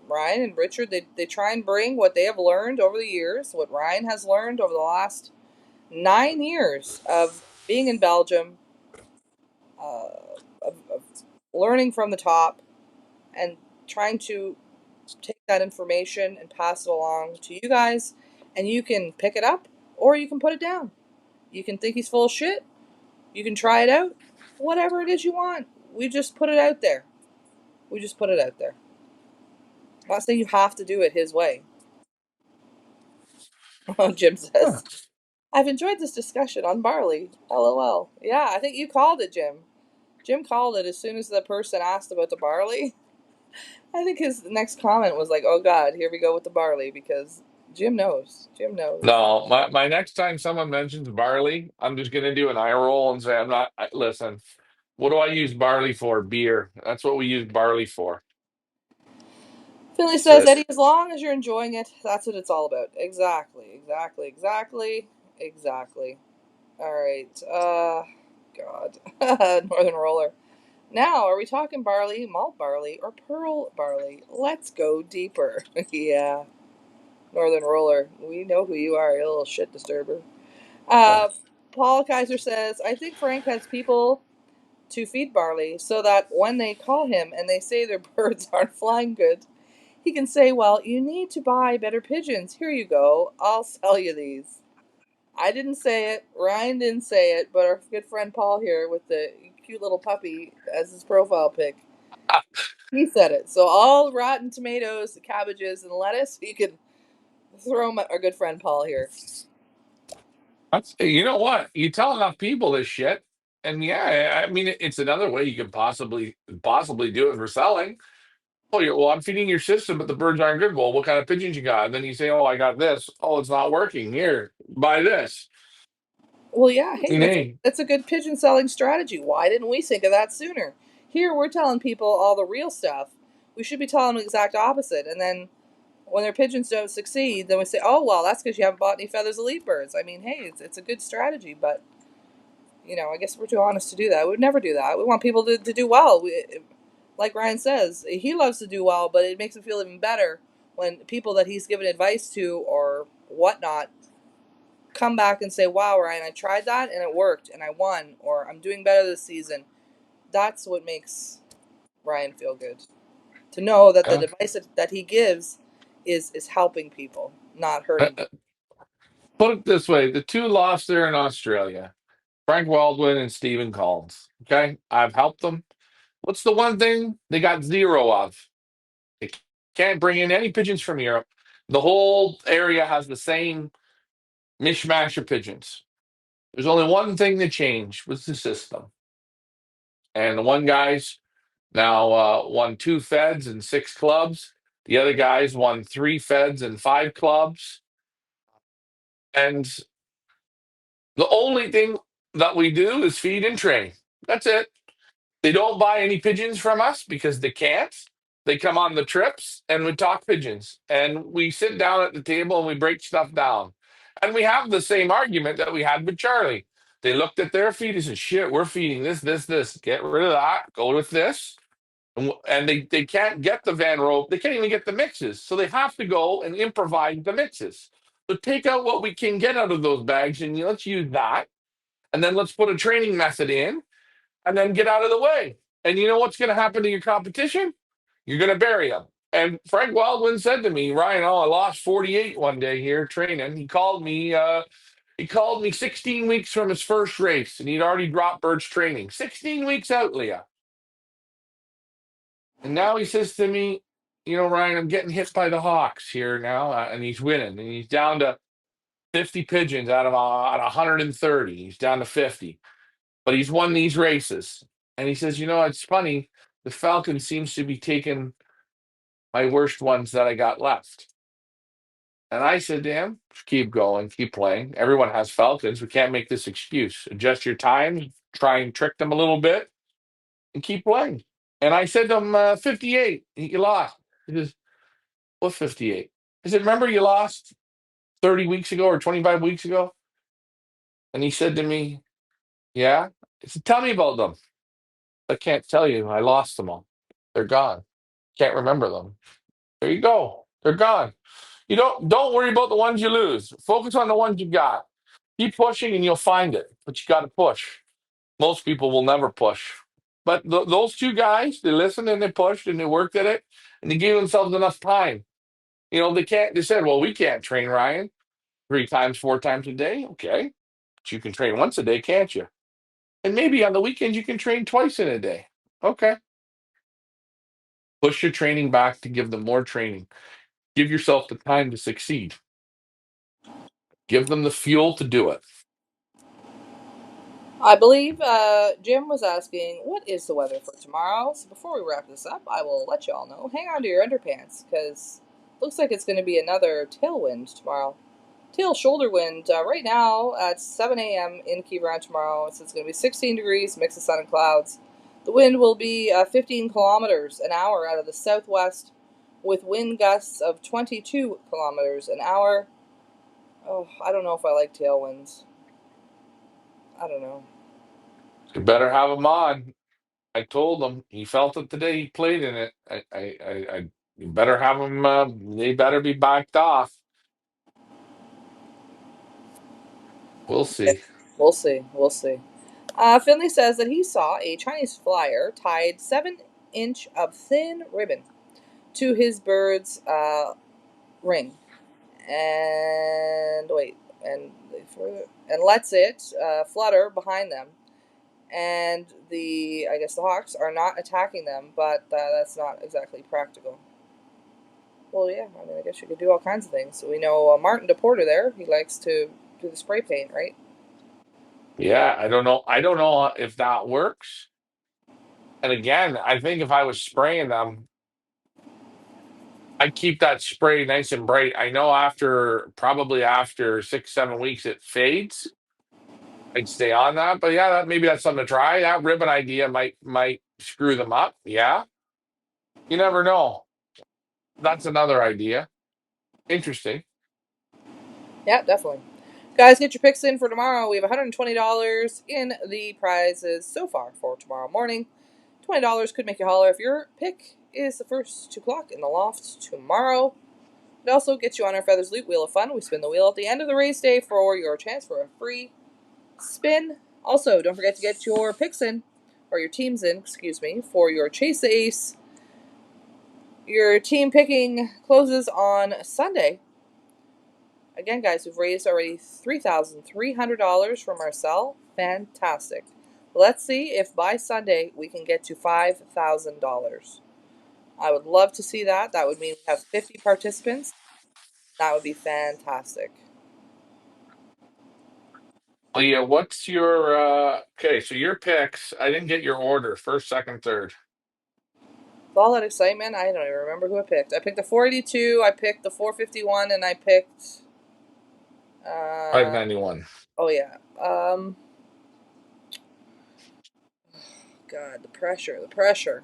Ryan and Richard, they try and bring what they have learned over the years, what Ryan has learned over the last 9 years of being in Belgium, of learning from the top, and trying to take that information and pass it along to you guys. And you can pick it up or you can put it down. You can think he's full of shit. You can try it out. Whatever it is you want. We just put it out there. We just put it out there. I'm not saying you have to do it his way. Jim Huh. says, I've enjoyed this discussion on barley. LOL. Yeah, I think you called it, Jim. Jim called it as soon as the person asked about the barley. I think his next comment was like, oh God, here we go with the barley, because Jim knows. Jim knows. No, my next time someone mentions barley, I'm just going to do an eye roll and say, listen, what do I use barley for? Beer. That's what we use barley for. Finley That's says, it. Eddie, as long as you're enjoying it, that's what it's all about. Exactly, exactly, exactly, exactly. All right. God. Northern Roller. Now, are we talking barley, malt barley, or pearl barley? Let's go deeper. Yeah. Northern Roller. We know who you are, you little shit disturber. Yeah. Uh, Paul Kaiser says, I think Frank has people to feed barley so that when they call him and they say their birds aren't flying good, he can say, well, you need to buy better pigeons. Here you go. I'll sell you these. I didn't say it. Ryan didn't say it, but our good friend Paul here with the cute little puppy as his profile pic, he said it. So all rotten tomatoes, cabbages, and lettuce, you can throw them at our good friend Paul here. You know what? You tell enough people this shit, and yeah, I mean, it's another way you could possibly do it for selling. Oh, well, I'm feeding your system, but the birds aren't good. Well, what kind of pigeons you got? And then you say, oh, I got this. Oh, it's not working. Here, buy this. Well, yeah, hey, And hey, that's a good pigeon selling strategy. Why didn't we think of that sooner? Here we're telling people all the real stuff. We should be telling them the exact opposite. And then when their pigeons don't succeed, then we say, "Oh well, that's because you haven't bought any feathers elite birds." I mean, hey, it's a good strategy, but I guess we're too honest to do that. We would never do that. We want people to do well. Like Ryan says, he loves to do well, but it makes him feel even better when people that he's given advice to or whatnot come back and say, "Wow, Ryan, I tried that and it worked, and I won," or "I'm doing better this season." That's what makes Ryan feel good. To know that the uh, advice that he gives is helping people, not uh, hurting uh, people. put it this way: the two lost there in Australia, Frank Waldwin and Stephen Collins. Okay, I've helped them. What's the one thing they got zero of? They can't bring in any pigeons from Europe. The whole area has the same mishmash of pigeons. There's only one thing that changed was the system. And the one guy's now won two feds and six clubs. The other guys won three feds and five clubs. And the only thing that we do is feed and train. That's it. They don't buy any pigeons from us because they can't. They come on the trips and we talk pigeons and we sit down at the table and we break stuff down. And we have the same argument that we had with Charlie. They looked at their feed and said, shit, we're feeding this, this, this. Get rid of that. Go with this. And they can't get the Van Rope. They can't even get the mixes. So they have to go and improvise the mixes. So take out what we can get out of those bags and let's use that. And then let's put a training method in and then get out of the way. And you know what's going to happen to your competition? You're going to bury them. And Frank Wildwin said to me, Ryan, oh, I lost 48 one day here training. He called me. He called me 16 weeks from his first race, and he'd already dropped Bird's training. 16 weeks out, Leah. And now he says to me, Ryan, I'm getting hit by the Hawks here now, and he's winning. And he's down to 50 pigeons out of 130. He's down to 50. But he's won these races. And he says, it's funny. The Falcon seems to be taking my worst ones that I got left. And I said to him, just keep going, keep playing. Everyone has Falcons. We can't make this excuse. Adjust your time, try and trick them a little bit, and keep playing. And I said to him, 58. You lost. He says, what 58? I said, remember you lost 30 weeks ago or 25 weeks ago? And he said to me, yeah. I said, tell me about them. I can't tell you. I lost them all. They're gone. Can't remember them. There you go. They're gone. You don't worry about the ones you lose. Focus on the ones you got. Keep pushing and you'll find it. But you got to push. Most people will never push. But those two guys, they listened and they pushed and they worked at it and they gave themselves enough time. They can't. They said, "Well, we can't train Ryan 3 times, 4 times a day." Okay, but you can train once a day, can't you? And maybe on the weekends you can train twice in a day. Okay, push your training back to give them more training. Give yourself the time to succeed. Give them the fuel to do it. I believe Jim was asking, what is the weather for tomorrow? So before we wrap this up, I will let you all know. Hang on to your underpants, because looks like it's going to be another tailwind tomorrow. Tail shoulder wind right now at 7 a.m. in Key Brown tomorrow. It's going to be 16 degrees, mix of sun and clouds. The wind will be 15 kilometers an hour out of the southwest, with wind gusts of 22 kilometers an hour. Oh, I don't know if I like tailwinds. I don't know. You better have him on. I told him he felt it today. He played in it. You better have him. They better be backed off. We'll see. We'll see. We'll see. Finley says that he saw a Chinese flyer tied 7 inch of thin ribbon to his bird's ring, and wait, and lets it flutter behind them. And I guess the hawks are not attacking them, but that's not exactly practical. Well, yeah, I mean, I guess you could do all kinds of things. So we know Martin DePorter there. He likes to do the spray paint, right? Yeah, I don't know. I don't know if that works. And again, I think if I was spraying them, I'd keep that spray nice and bright. I know probably after 6, 7 weeks, it fades. I'd stay on that. But yeah, maybe that's something to try. That ribbon idea might screw them up. Yeah, you never know. That's another idea. Interesting. Yeah, definitely. Guys, get your picks in for tomorrow. We have $120 in the prizes so far for tomorrow morning. $20 could make you holler if your pick is the first 2 o'clock in the loft tomorrow. It also gets you on our Feathers Loot Wheel of Fun. We spin the wheel at the end of the race day for your chance for a free spin. Also, don't forget to get your picks in, or your teams in, excuse me, for your Chase the Ace. Your team picking closes on Sunday. Again, guys, we've raised already $3,300 from Marcel. Fantastic. Let's see if by Sunday we can get to $5,000. I would love to see that. That would mean we have 50 participants. That would be fantastic. Leah, what's your okay, so your picks, I didn't get your order, first, second, third. With all that excitement, I don't even remember who I picked. I picked the 482, I picked the 451, and I picked 591. oh yeah. God, the pressure, the pressure.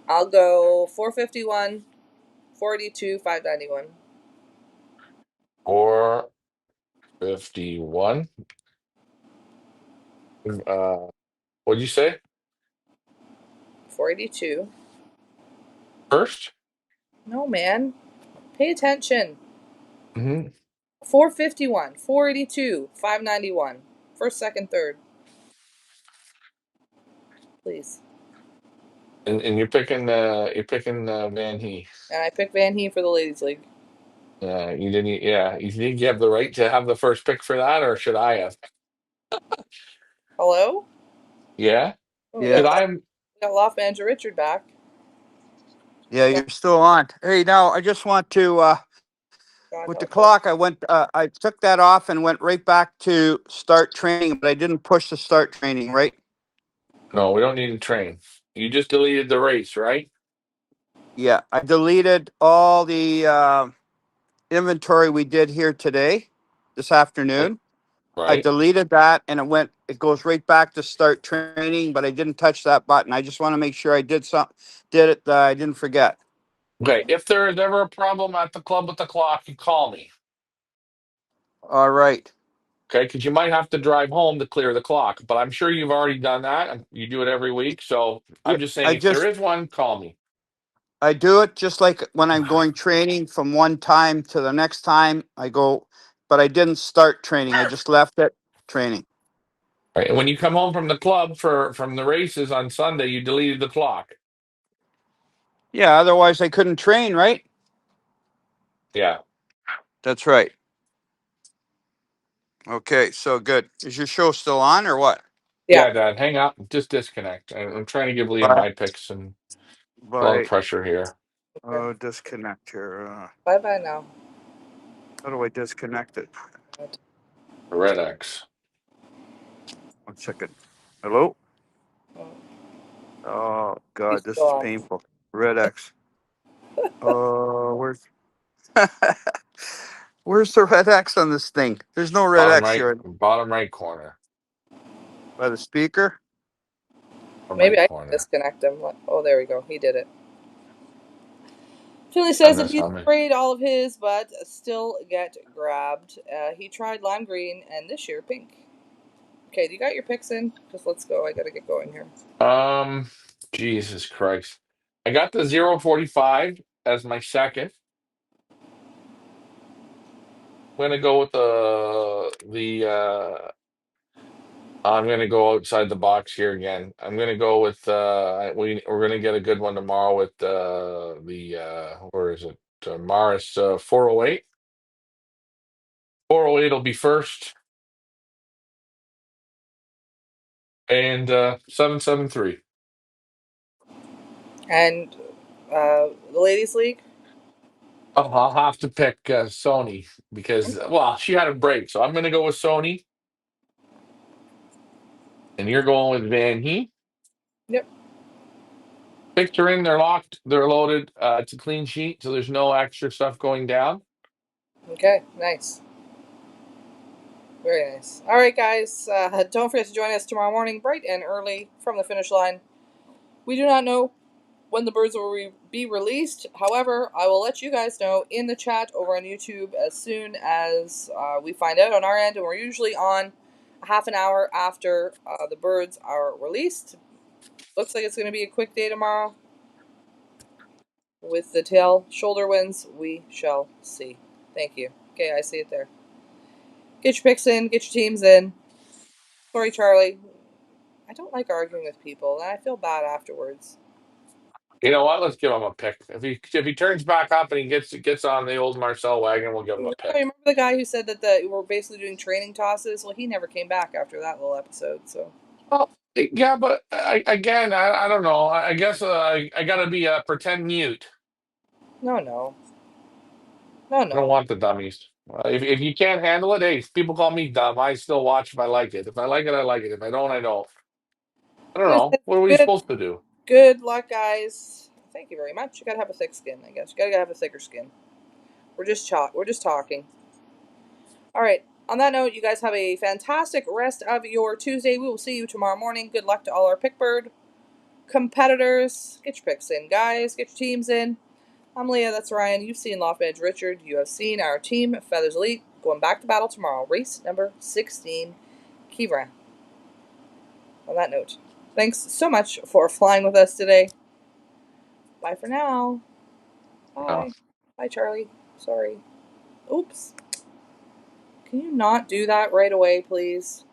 I'll go 451, 482, 591. 451. What'd you say? 482. First? No, man. Pay attention. Mm-hmm. 451, 482, 591. First, second, third. Please. And you're picking Van He. And I picked Van Hee for the Ladies League. You didn't. Yeah, you think you have the right to have the first pick for that, or should I have? Hello? Yeah, Oh, Yeah. because I'm. we got Loft Manager Richard back. Yeah, you're still on. Hey, now I just want to God with the help us. clock. I took that off and went right back to start training, but I didn't push the start training. Right? No, we don't need to train. You just deleted the race, right? Yeah, I deleted all the inventory we did here today, this Right. afternoon. I Right. deleted that and it goes right back to start training, but I didn't touch that button. I just want to make sure I did it that I didn't forget. Okay. If there is ever a problem at the club with the clock, you call me. All right. Okay, because you might have to drive home to clear the clock. But I'm sure you've already done that. You do it every week. So Yeah, I'm just saying, I if there just is one, call me. I do it just like when I'm going training from one time to the next time I go, but I didn't start training. I just left it training. Right. And when you come home from the club from the races on Sunday, you deleted the clock. Yeah, otherwise I couldn't train, right? Yeah. That's right. Okay, so good. Is your show still on or what? Yeah. Yeah, Dad. Hang up. Just disconnect. I'm trying to give Liam Bye. my picks and a lot of Bye. pressure here. Disconnect here. Bye bye now. How do I disconnect it? Red X. 1 second. Hello? Oh, Oh he's God, this still is on. painful. Red X. Where's where's the red X on this thing? There's no red X here Bottom right corner. by the speaker. Bottom Maybe right I can corner. disconnect him. Oh, there we go. He did it. Finley And says that that's he's on me. afraid all of his, but still get grabbed. He tried lime green and this year pink. Okay, do you got your picks in? Just let's go. I gotta get going here. Jesus Christ. I got the 045 as my second. I'm gonna go with the I'm gonna go outside the box here again. I'm gonna go with we're gonna get a good one tomorrow with where is it? Maris 408. 408 will be first and 773. And the ladies' league. Oh, I'll have to pick Sony because well, she had a break, so I'm gonna go with Sony and you're going with Van He. Yep. Picks are in, they're locked, they're loaded. It's a clean sheet, so there's no extra stuff going down. Okay. Nice. Very nice. All right, guys. Don't forget to join us tomorrow morning, bright and early, from the finish line. We do not know when the birds will be released. However, I will let you guys know in the chat over on YouTube as soon as we find out on our end, and we're usually on a half an hour after the birds are released. Looks like it's going to be a quick day tomorrow with the tail shoulder winds. We shall see. Thank you. Okay, I see it there. Get your picks in, get your teams in. Sorry, Charlie. I don't like arguing with people, and I feel bad afterwards. You know what? Let's give him a pick. If he turns back up and he gets on the old Marcel wagon, we'll give him a pick. Remember the guy who said that we're basically doing training tosses? Well, he never came back after that little episode. So Well, yeah, but again, I don't know. I guess I gotta be a pretend mute. no, no, no, I don't no. want the dummies. If you can't handle it, hey, people call me dumb. I still watch if I like it. If I like it, I like it. If I don't, I don't. I don't He know. said, What are we good, supposed to do? good luck, guys. Thank you very much. You gotta have a thick skin, I guess. You gotta have a thicker skin. We're just talking. All right. On that note, you guys have a fantastic rest of your Tuesday. We will see you tomorrow morning. Good luck to all our Pickbird competitors. Get your picks in, guys. Get your teams in. I'm Leah, that's Ryan. You've seen Loft Edge Richard. You have seen our team, Feathers Elite, going back to battle tomorrow. Race number 16, Kivra. On that note, thanks so much for flying with us today. Bye for now. No. Bye. Bye, Charlie. Sorry. Oops. Can you not do that right away, please?